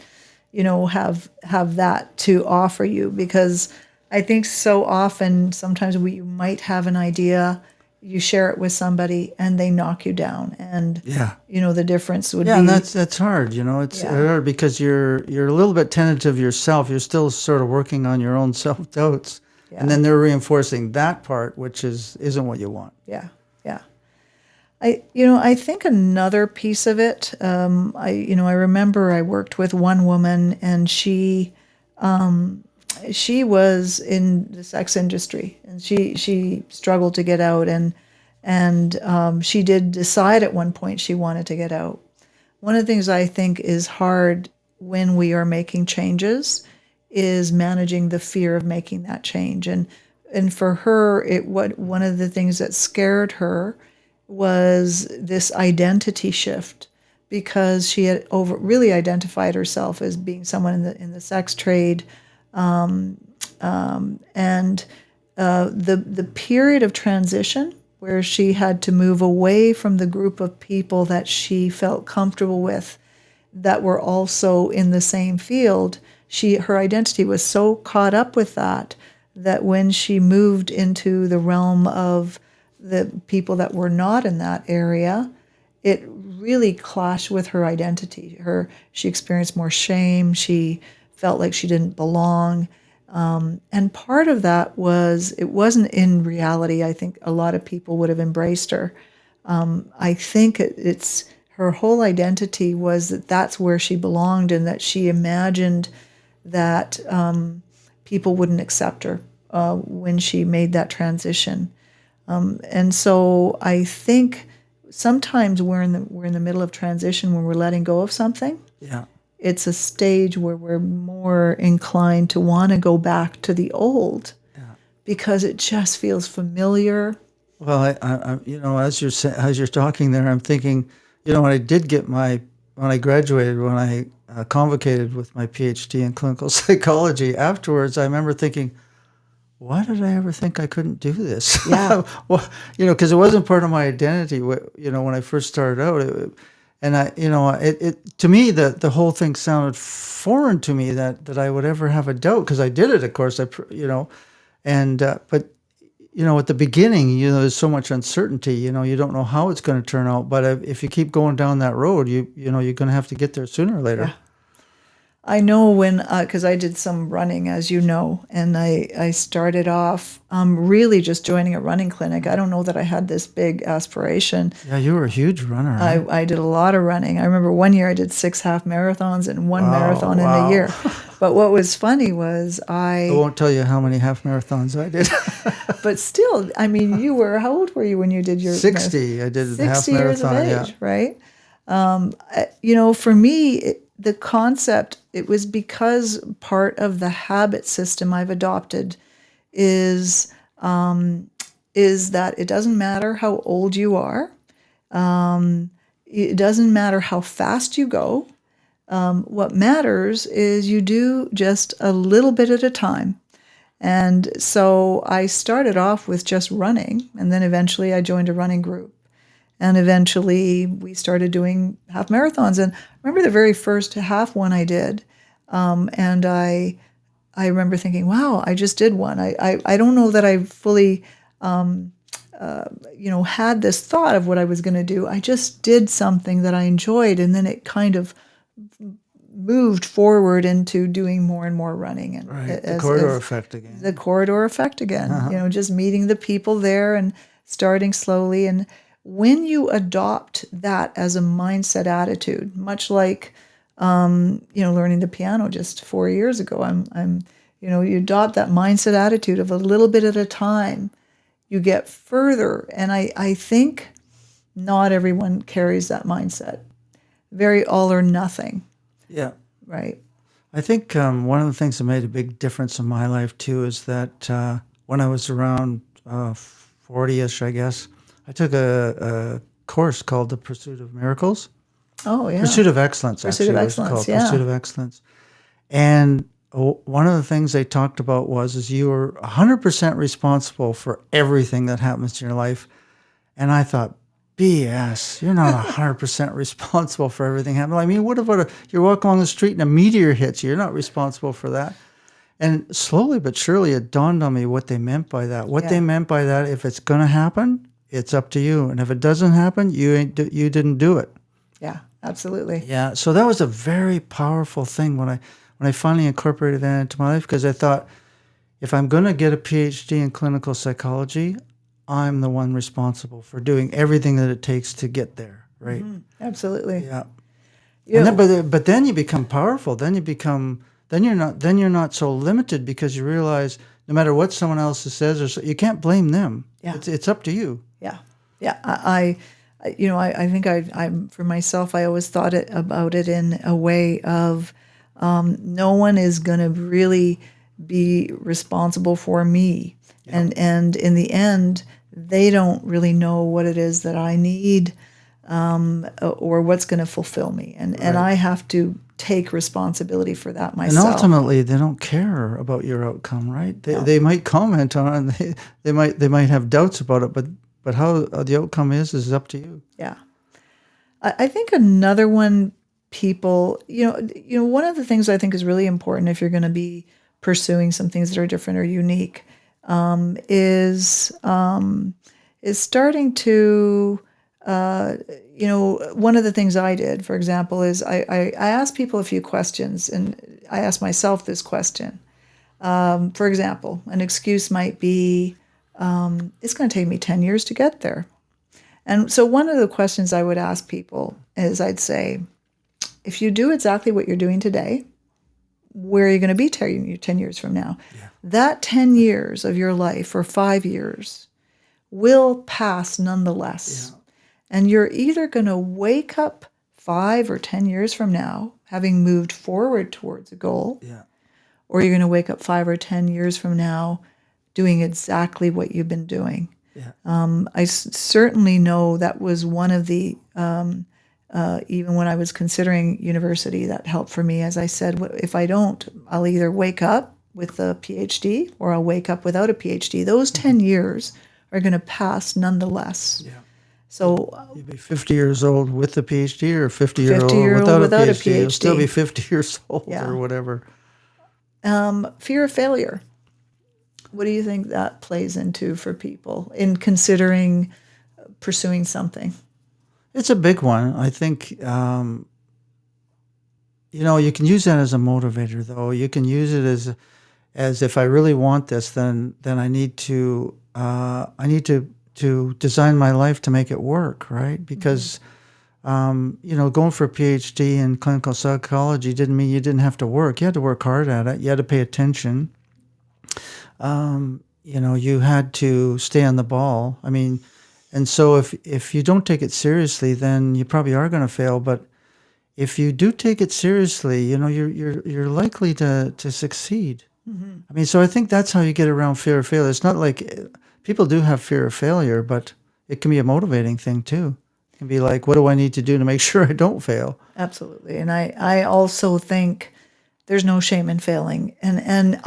have that to offer you, because I think so often, sometimes you might have an idea, you share it with somebody, and they knock you down. And the difference would be. Yeah, and that's hard. It's hard because you're a little bit tentative yourself. You're still sort of working on your own self doubts, and then they're reinforcing that part, which isn't what you want. Yeah, yeah. I think another piece of it. I remember I worked with one woman, and she was in the sex industry, and she struggled to get out, and she did decide at one point she wanted to get out. One of the things I think is hard when we are making changes is managing the fear of making that change, and for her, one of the things that scared her was this identity shift, because she had really identified herself as being someone in the sex trade. And the period of transition where she had to move away from the group of people that she felt comfortable with that were also in the same field, her identity was so caught up with that when she moved into the realm of the people that were not in that area, it really clashed with her identity. She experienced more shame. She felt like she didn't belong. And part of that was, it wasn't in reality. I think a lot of people would have embraced her. I think it's her whole identity was that that's where she belonged, and that she imagined that people wouldn't accept her when she made that transition. And so I think sometimes we're in the middle of transition when we're letting go of something. Yeah. It's a stage where we're more inclined to want to go back to the old, because it just feels familiar. Well, I as you're talking there, I'm thinking, when I graduated, when I convocated with my PhD in clinical psychology, afterwards, I remember thinking, why did I ever think I couldn't do this? Yeah. Well, because it wasn't part of my identity. When I first started out, to me, the whole thing sounded foreign to me that I would ever have a doubt, because I did it, of course. But at the beginning, there's so much uncertainty. You don't know how it's going to turn out. But if you keep going down that road, you're going to have to get there sooner or later. Yeah. I know because I did some running, as you know, and I started off really just joining a running clinic. I don't know that I had this big aspiration. Yeah, you were a huge runner. Right? I did a lot of running. I remember one year I did 6 half marathons and one marathon in the year. But what was funny was I won't tell you how many half marathons I did. But still, I mean, how old were you when you did your 60? I did 60 half marathon, years of age, right? For me, the concept, it was because part of the habit system I've adopted is that it doesn't matter how old you are. It doesn't matter how fast you go. What matters is you do just a little bit at a time. And so I started off with just running, and then eventually I joined a running group. And eventually we started doing half marathons. And I remember the very first half one I did. And I remember thinking, wow, I just did one. I don't know that I fully, had this thought of what I was going to do. I just did something that I enjoyed. And then it kind of moved forward into doing more and more running. And Right. The corridor effect again. The corridor effect again, just meeting the people there and starting slowly. And when you adopt that as a mindset attitude, much like, learning the piano just 4 years ago, you adopt that mindset attitude of a little bit at a time, you get further. And I think not everyone carries that mindset. Very all or nothing. Yeah. Right. I think one of the things that made a big difference in my life, too, is that when I was around 40-ish, I guess, I took a course called The Pursuit of Miracles. Oh, yeah. Pursuit of Excellence, Pursuit of actually, Excellence, it was called. yeah. Pursuit of Excellence. And one of the things they talked about is you are 100% responsible for everything that happens in your life. And I thought, BS, you're not 100% responsible for everything happening. I mean, what about you're walking along the street and a meteor hits you? You're not responsible for that. And slowly but surely it dawned on me what they meant by that. What they meant by that, if it's going to happen, it's up to you. And if it doesn't happen, you didn't do it. Yeah, absolutely. Yeah, so that was a very powerful thing when I finally incorporated that into my life, because I thought, if I'm going to get a PhD in clinical psychology, I'm the one responsible for doing everything that it takes to get there, right? Mm-hmm. Absolutely. Yeah. And then, but then you become powerful. Then you're not so limited, because you realize no matter what someone else says, you can't blame them. Yeah. It's up to you. Yeah. Yeah. I think I'm for myself, I always thought about it in a way of no one is going to really be responsible for me. Yeah. And in the end, they don't really know what it is that I need or what's going to fulfill me. And I have to take responsibility for that myself. And ultimately, they don't care about your outcome, right? They might comment on it. They might have doubts about it, but how the outcome is up to you. Yeah. I think another one, people, one of the things I think is really important if you're going to be pursuing some things that are different or unique, is starting to, one of the things I did, for example, is I asked people a few questions, and I asked myself this question. For example, an excuse might be, it's going to take me 10 years to get there. And so one of the questions I would ask people is, I'd say, if you do exactly what you're doing today, where are you going to be 10 years from now? Yeah. That 10 years of your life, or 5 years, will pass nonetheless. Yeah. And you're either going to wake up 5 or 10 years from now, having moved forward towards a goal, or you're going to wake up 5 or 10 years from now doing exactly what you've been doing. Yeah. I certainly know that was one of the, even when I was considering university, that helped for me. As I said, if I don't, I'll either wake up with a PhD or I'll wake up without a PhD. Those 10 years are going to pass nonetheless. Yeah. So you'd be 50 years old with a PhD, or 50-year-old without a PhD. You'll still be 50 years old or whatever. Fear of failure. What do you think that plays into for people in considering pursuing something? It's a big one. I think, you can use that as a motivator, though. You can use it as if I really want this, then I need to design my life to make it work, right? Because, going for a PhD in clinical psychology didn't mean you didn't have to work. You had to work hard at it. You had to pay attention. You had to stay on the ball. I mean, and so if you don't take it seriously, then you probably are going to fail. But if you do take it seriously, you're likely to succeed. Mm-hmm. I mean, so I think that's how you get around fear of failure. It's not like people do have fear of failure, but it can be a motivating thing too. It can be like, what do I need to do to make sure I don't fail? Absolutely. And I also think there's no shame in failing. And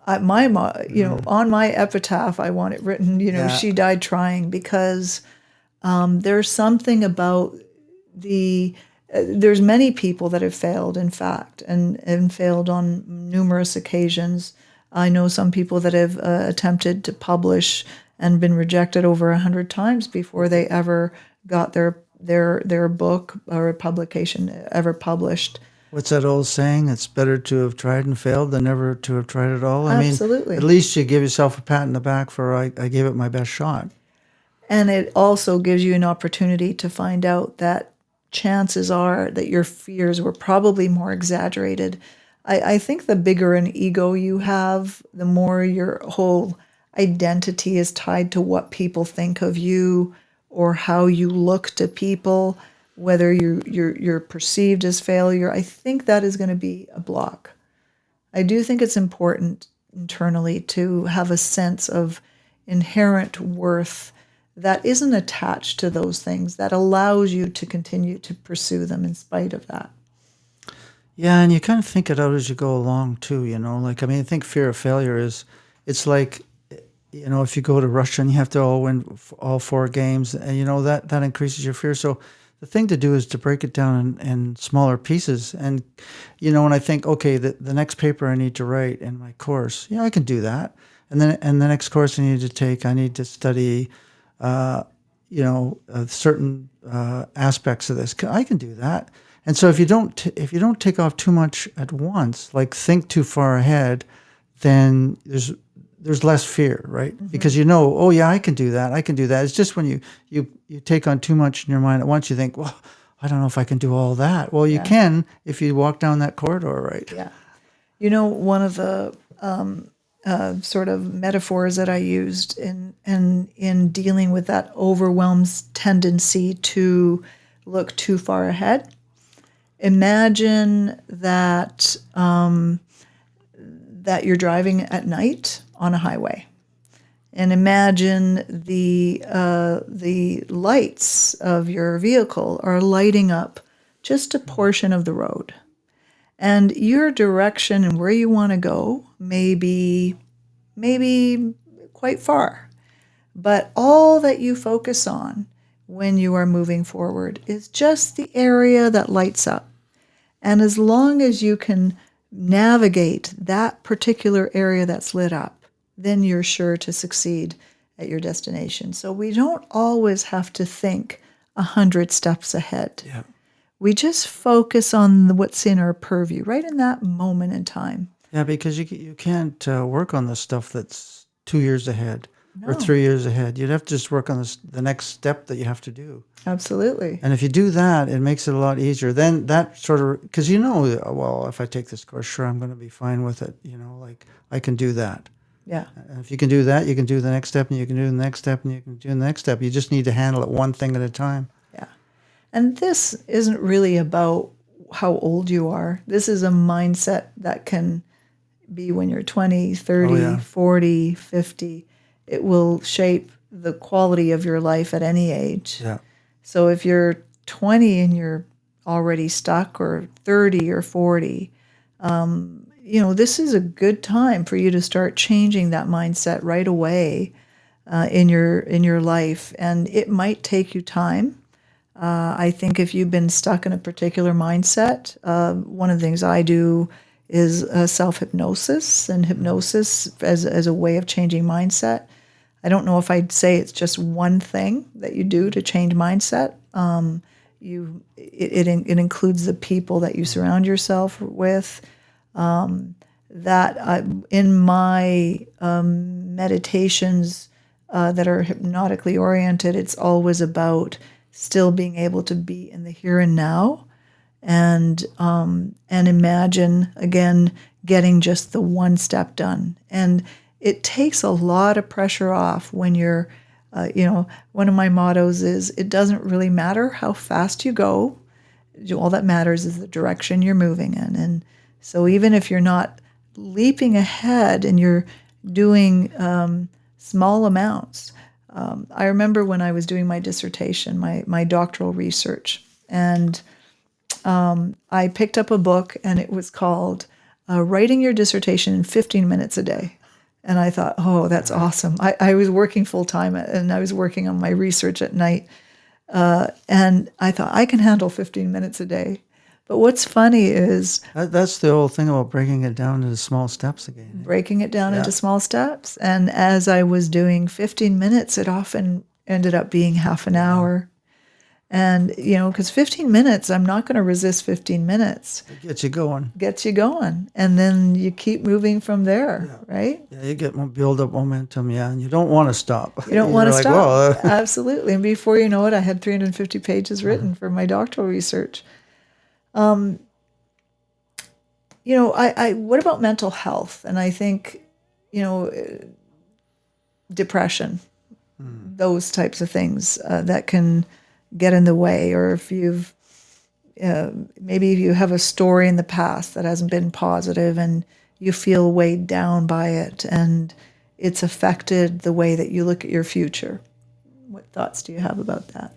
on my epitaph, I want it written, Yeah. she died trying, because there's something about there's many people that have failed, in fact, and failed on numerous occasions. I know some people that have attempted to publish and been rejected over 100 times before they ever got their book or publication ever published. What's that old saying? It's better to have tried and failed than never to have tried at all. I mean, Absolutely. at least you give yourself a pat on the back for I gave it my best shot. And it also gives you an opportunity to find out that chances are that your fears were probably more exaggerated. I think the bigger an ego you have, the more your whole identity is tied to what people think of you or how you look to people, whether you're perceived as failure. I think that is going to be a block. I do think it's important internally to have a sense of inherent worth that isn't attached to those things, that allows you to continue to pursue them in spite of that. Yeah, and you kind of think it out as you go along too, Like, I mean, I think fear of failure it's like, if you go to Russia and you have to win all 4 games, and that increases your fear. So the thing to do is to break it down in smaller pieces. And, when I think, okay, the next paper I need to write in my course, I can do that. And then the next course I need to study certain aspects of this. I can do that. And so if you don't take off too much at once, like think too far ahead, then there's less fear, right? Mm-hmm. Because oh yeah, I can do that. I can do that. It's just when you take on too much in your mind at once, you think, well, I don't know if I can do all that. Well, you can if you walk down that corridor, right? Yeah. One of the sort of metaphors that I used in dealing with that overwhelmed tendency to look too far ahead. Imagine that that you're driving at night on a highway, and imagine the lights of your vehicle are lighting up just a portion of the road. And your direction and where you want to go may be quite far. But all that you focus on when you are moving forward is just the area that lights up. And as long as you can navigate that particular area that's lit up, then you're sure to succeed at your destination. So we don't always have to think 100 steps ahead. Yeah. We just focus on what's in our purview, right in that moment in time. Yeah, because you can't work on the stuff that's 2 years ahead or No. 3 years ahead. You'd have to just work on the next step that you have to do. Absolutely. And if you do that, it makes it a lot easier. Then that sort of, because well, if I take this course, sure, I'm going to be fine with it. Like I can do that. Yeah. And if you can do that, you can do the next step, and you can do the next step, and you can do the next step. You just need to handle it one thing at a time. Yeah. And this isn't really about how old you are. This is a mindset that can be when you're 20, 30, 40, 50. It will shape the quality of your life at any age. Yeah. So if you're 20 and you're already stuck, or 30 or 40, this is a good time for you to start changing that mindset right away in your life. And it might take you time. I think if you've been stuck in a particular mindset, one of the things I do is self-hypnosis, and hypnosis as a way of changing mindset. I don't know if I'd say it's just one thing that you do to change mindset. It includes the people that you surround yourself with. In my meditations that are hypnotically oriented, it's always about still being able to be in the here and now, and imagine again getting just the one step done. And it takes a lot of pressure off when you're, one of my mottos is, it doesn't really matter how fast you go. All that matters is the direction you're moving in. And so even if you're not leaping ahead and you're doing small amounts, I remember when I was doing my dissertation, my doctoral research, and I picked up a book, and it was called writing your dissertation in 15 minutes a day. And I thought, oh, that's awesome. I was working full time and I was working on my research at night. And I thought, I can handle 15 minutes a day. But what's funny is That's the whole thing about breaking it down into small steps again. breaking it down into small steps. And as I was doing 15 minutes, it often ended up being half an hour. And, because 15 minutes, I'm not going to resist 15 minutes. It gets you going. Gets you going. And then you keep moving from there, right? Yeah, you build up momentum, and you don't want to stop. You don't want to stop. Well, Absolutely. And before you know it, I had 350 pages written for my doctoral research. What about mental health? And I think, depression, those types of things that can get in the way, or if you've maybe if you have a story in the past that hasn't been positive and you feel weighed down by it and it's affected the way that you look at your future. What thoughts do you have about that?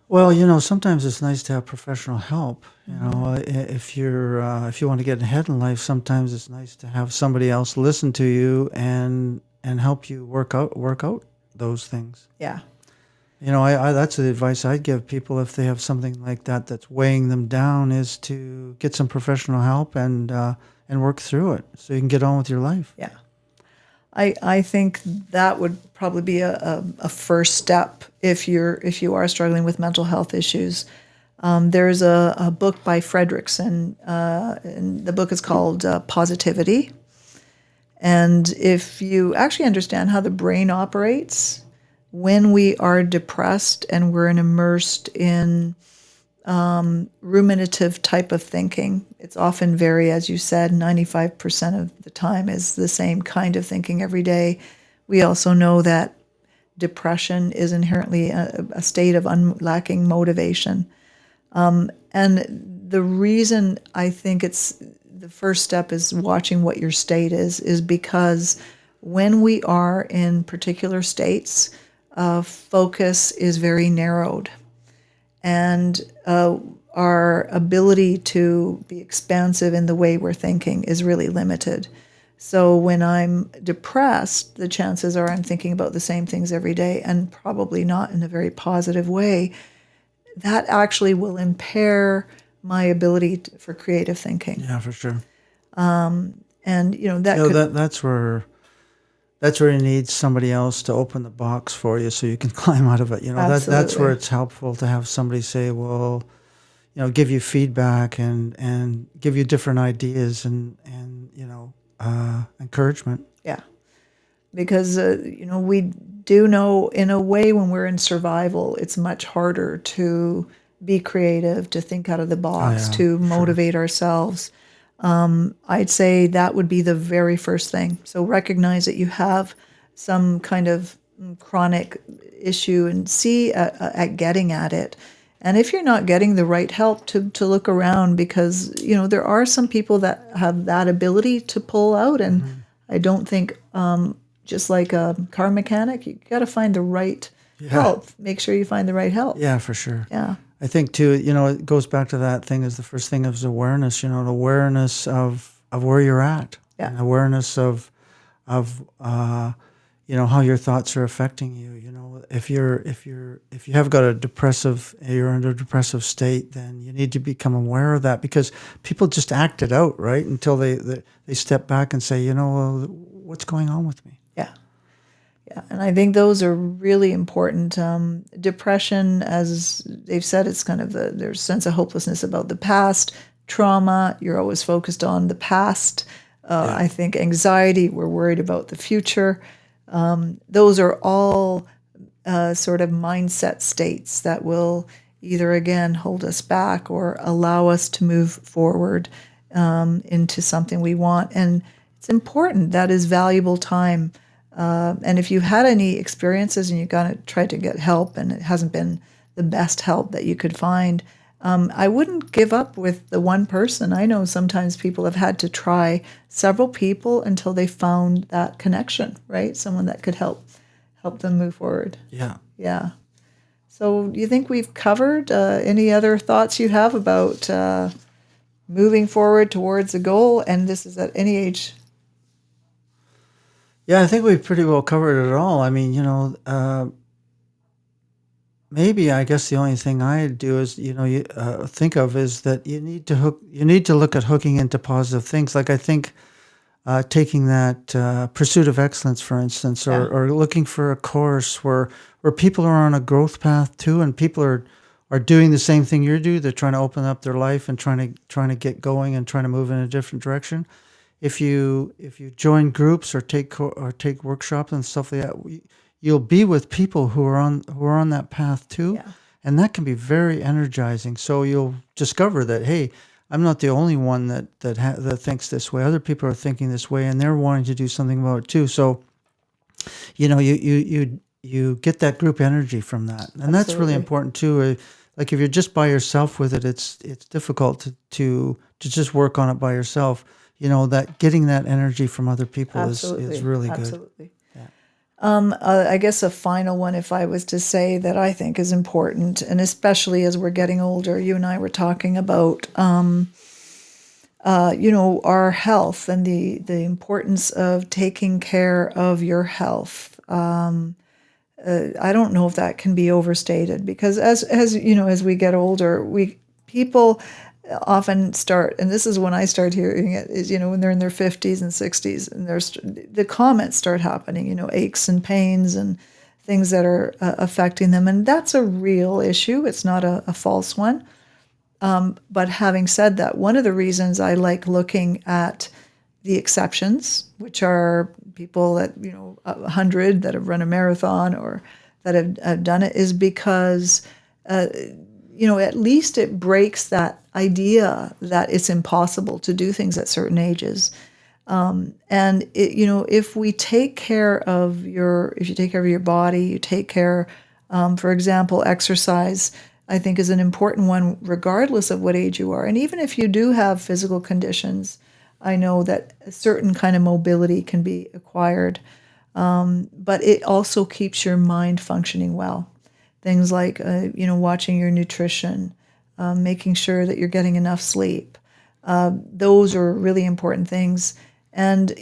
Well, sometimes it's nice to have professional help. If you want to get ahead in life, sometimes it's nice to have somebody else listen to you and help you work out those things. Yeah. I that's the advice I'd give people if they have something like that that's weighing them down, is to get some professional help and work through it so you can get on with your life. Yeah. I think that would probably be a first step if you are struggling with mental health issues. There's a book by Fredrickson, and the book is called Positivity. And if you actually understand how the brain operates, when we are depressed and we're immersed in ruminative type of thinking, it's often very, as you said, 95% of the time is the same kind of thinking every day. We also know that depression is inherently a state of lacking motivation. And the reason I think it's the first step is watching what your state is because when we are in particular states, focus is very narrowed. And our ability to be expansive in the way we're thinking is really limited. So when I'm depressed, the chances are I'm thinking about the same things every day and probably not in a very positive way. That actually will impair my ability for creative thinking. Yeah, for sure. That's where you need somebody else to open the box for you so you can climb out of it. That's where it's helpful to have somebody say, well, give you feedback and give you different ideas and encouragement. Yeah. Because, we do know in a way when we're in survival, it's much harder to be creative, to think out of the box, to motivate ourselves. I'd say that would be the very first thing. So recognize that you have some kind of chronic issue and see at getting at it. And if you're not getting the right help, to look around, because, there are some people that have that ability to pull out. And I don't think, just like a car mechanic, you got to find the right help. Make sure you find the right help. Yeah, for sure. Yeah. I think too, it goes back to that thing, is the first thing is awareness, an awareness of where you're at. Yeah. An awareness of how your thoughts are affecting you. If you have got you're under a depressive state, then you need to become aware of that, because people just act it out, right? Until they step back and say, well, what's going on with me? Yeah. Yeah, and I think those are really important. Depression, as they've said, it's kind of there's a sense of hopelessness about the past. Trauma, you're always focused on the past. I think anxiety, we're worried about the future. Those are all sort of mindset states that will either, again, hold us back or allow us to move forward into something we want. And it's important. That is valuable time. And if you've had any experiences and you've tried to get help and it hasn't been the best help that you could find, I wouldn't give up with the one person. I know sometimes people have had to try several people until they found that connection, right? Someone that could help them move forward. Yeah. Yeah. So do you think we've covered any other thoughts you have about moving forward towards a goal, and this is at any age. Yeah, I think we've pretty well covered it all. I mean, maybe I guess the only thing I do is, you think of is that you need to look at hooking into positive things. Like I think taking that pursuit of excellence, for instance, Yeah. or looking for a course where people are on a growth path too, and people are doing the same thing you do. They're trying to open up their life and trying to get going and trying to move in a different direction. If you join groups or take workshops and stuff like that, you'll be with people who are on that path too, Yeah. and that can be very energizing. So you'll discover that, hey, I'm not the only one that thinks this way. Other people are thinking this way, and they're wanting to do something about it too. So you get that group energy from that, and that's really Absolutely. important too. Like if you're just by yourself with it, it's difficult to just work on it by yourself. That getting that energy from other people is Absolutely. really good. Absolutely. I guess a final one, if I was to say that I think is important, and especially as we're getting older, you and I were talking about, our health and the importance of taking care of your health. I don't know if that can be overstated because as we get older, people often start, and this is when I start hearing it, is when they're in their 50s and 60s, and the comments start happening, aches and pains and things that are affecting them, and that's a real issue. It's not a false one. But having said that, one of the reasons I like looking at the exceptions, which are people at 100 that have run a marathon or that have done it, is because at least it breaks that idea that it's impossible to do things at certain ages. And if you take care of your body, you take care, for example, exercise, I think is an important one, regardless of what age you are. And even if you do have physical conditions, I know that a certain kind of mobility can be acquired, but it also keeps your mind functioning well. Things like, watching your nutrition, making sure that you're getting enough sleep. Those are really important things. And,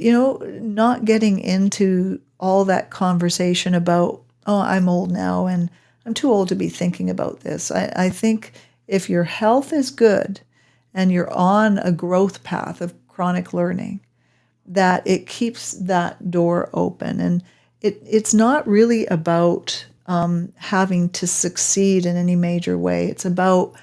not getting into all that conversation about, oh, I'm old now and I'm too old to be thinking about this. I think if your health is good and you're on a growth path of chronic learning, that it keeps that door open. And it's not really about having to succeed in any major way. It's about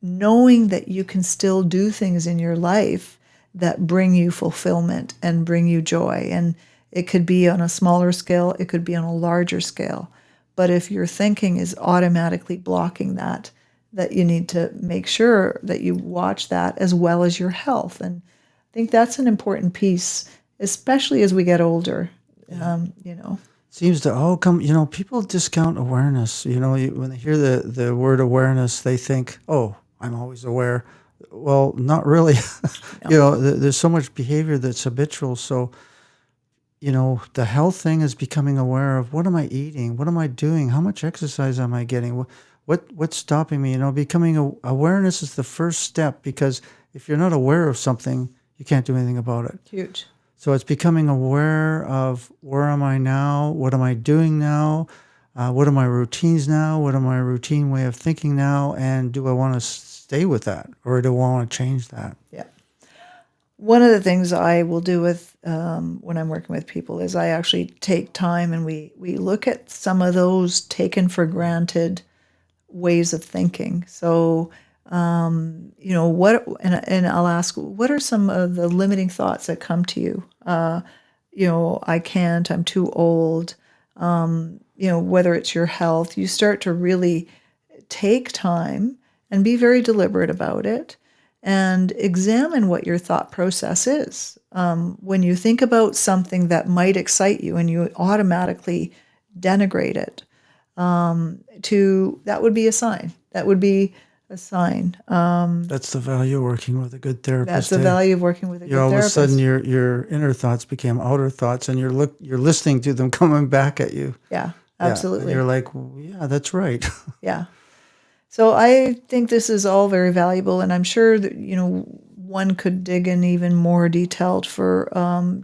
knowing that you can still do things in your life that bring you fulfillment and bring you joy. And it could be on a smaller scale, it could be on a larger scale. But if your thinking is automatically blocking that, you need to make sure that you watch that as well as your health. And I think that's an important piece, especially as we get older. Seems to all come, people discount awareness. When they hear the word awareness, they think, oh, I'm always aware. Well, not really. There's so much behavior that's habitual. So, the health thing is becoming aware of, what am I eating? What am I doing? How much exercise am I getting? What's stopping me? Becoming awareness is the first step, because if you're not aware of something, you can't do anything about it. Huge. So it's becoming aware of, where am I now? What am I doing now? What are my routines now? What are my routine way of thinking now? And do I want to stay with that, or do I want to change that? Yeah. One of the things I will do with when I'm working with people is I actually take time and we look at some of those taken for granted ways of thinking. So, and I'll ask, what are some of the limiting thoughts that come to you? I can't, I'm too old. Whether it's your health, you start to really take time and be very deliberate about it and examine what your thought process is. When you think about something that might excite you and you automatically denigrate it, that would be a sign. That would be a sign. That's the value of working with a good therapist. That's the value of working with a good All therapist. of a sudden, your inner thoughts became outer thoughts, and you're listening to them coming back at you. Yeah, absolutely. And you're like, well, yeah, that's right. Yeah. So I think this is all very valuable, and I'm sure that one could dig in even more detailed for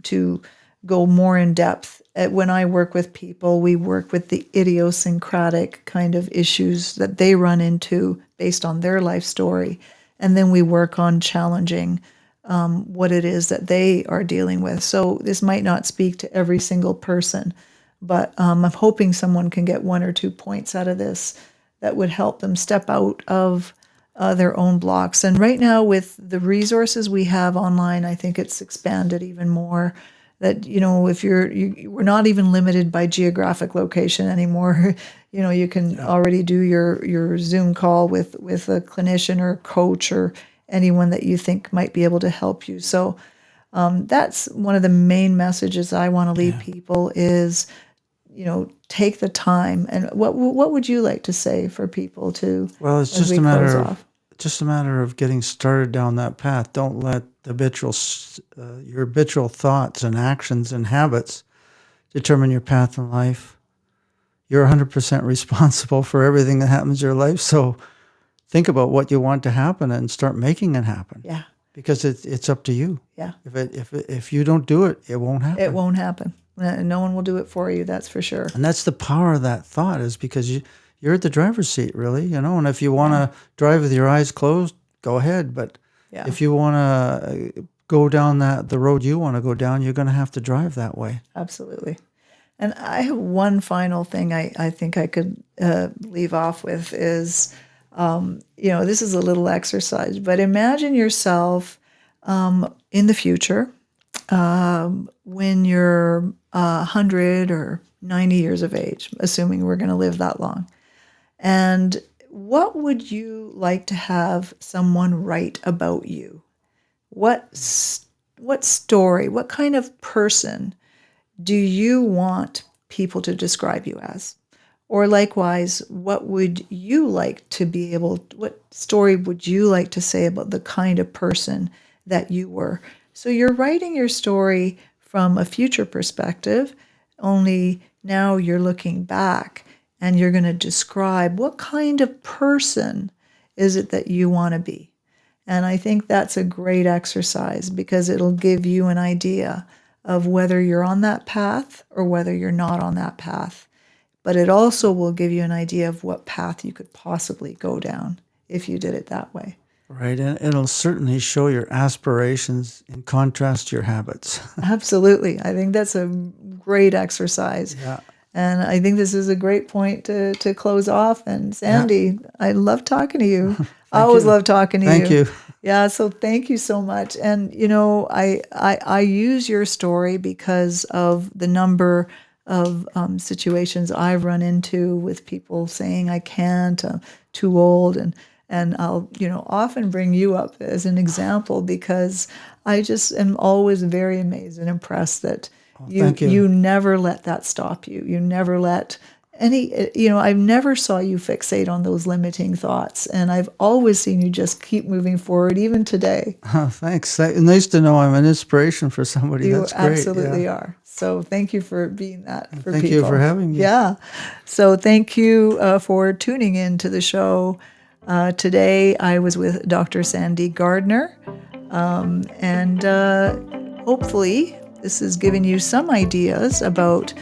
to go more in depth. When I work with people, we work with the idiosyncratic kind of issues that they run into based on their life story, and then we work on challenging what it is that they are dealing with. So this might not speak to every single person, but I'm hoping someone can get 1 or 2 points out of this that would help them step out of their own blocks. And right now, with the resources we have online, I think it's expanded even more. That if we're not even limited by geographic location anymore. You can already do your Zoom call with a clinician or a coach or anyone that you think might be able to help you. So that's one of the main messages I want to leave people is, take the time. And what would you like to say for people to? Well, it's as just we close off? just a matter of getting started down that path. Don't let the your habitual thoughts and actions and habits determine your path in life. You're 100% responsible for everything that happens in your life. So think about what you want to happen and start making it happen. Yeah. Because it's up to you. Yeah. If you don't do it, it won't happen. It won't happen. No one will do it for you. That's for sure. And that's the power of that thought, is because you're at the driver's seat, really. And if you want to drive with your eyes closed, go ahead. But if you want to go down the road you want to go down, you're going to have to drive that way. Absolutely. And I have one final thing I think I could leave off with is, this is a little exercise, but imagine yourself in the future when you're 100 or 90 years of age, assuming we're going to live that long. And what would you like to have someone write about you? What story, what kind of person do you want people to describe you as? Or likewise, what story would you like to say about the kind of person that you were? So you're writing your story from a future perspective, only now you're looking back and you're going to describe what kind of person is it that you want to be. And I think that's a great exercise because it'll give you an idea of whether you're on that path or whether you're not on that path. But it also will give you an idea of what path you could possibly go down if you did it that way. Right, and it'll certainly show your aspirations in contrast to your habits. Absolutely. I think that's a great exercise. Yeah. And I think this is a great point to close off. And Sandy, I love talking to you. I always love talking to you. Thank you. Yeah, so thank you so much. And, I use your story because of the number of situations I've run into with people saying, I can't, I'm too old. And I'll, often bring you up as an example because I just am always very amazed and impressed that you never let that stop you. You never let I never saw you fixate on those limiting thoughts. And I've always seen you just keep moving forward, even today. Oh, thanks. Nice to know I'm an inspiration for somebody. You That's great. absolutely are. So thank you for being that for thank people. You for having me. Yeah. So thank you for tuning in to the show. Today I was with Dr. Sandy Gardner. And hopefully this has given you some ideas about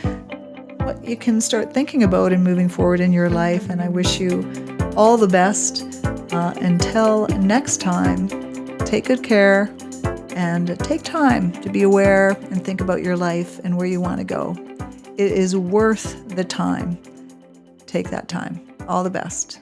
what you can start thinking about and moving forward in your life. And I wish you all the best. Until next time, take good care and take time to be aware and think about your life and where you want to go. It is worth the time. Take that time. All the best.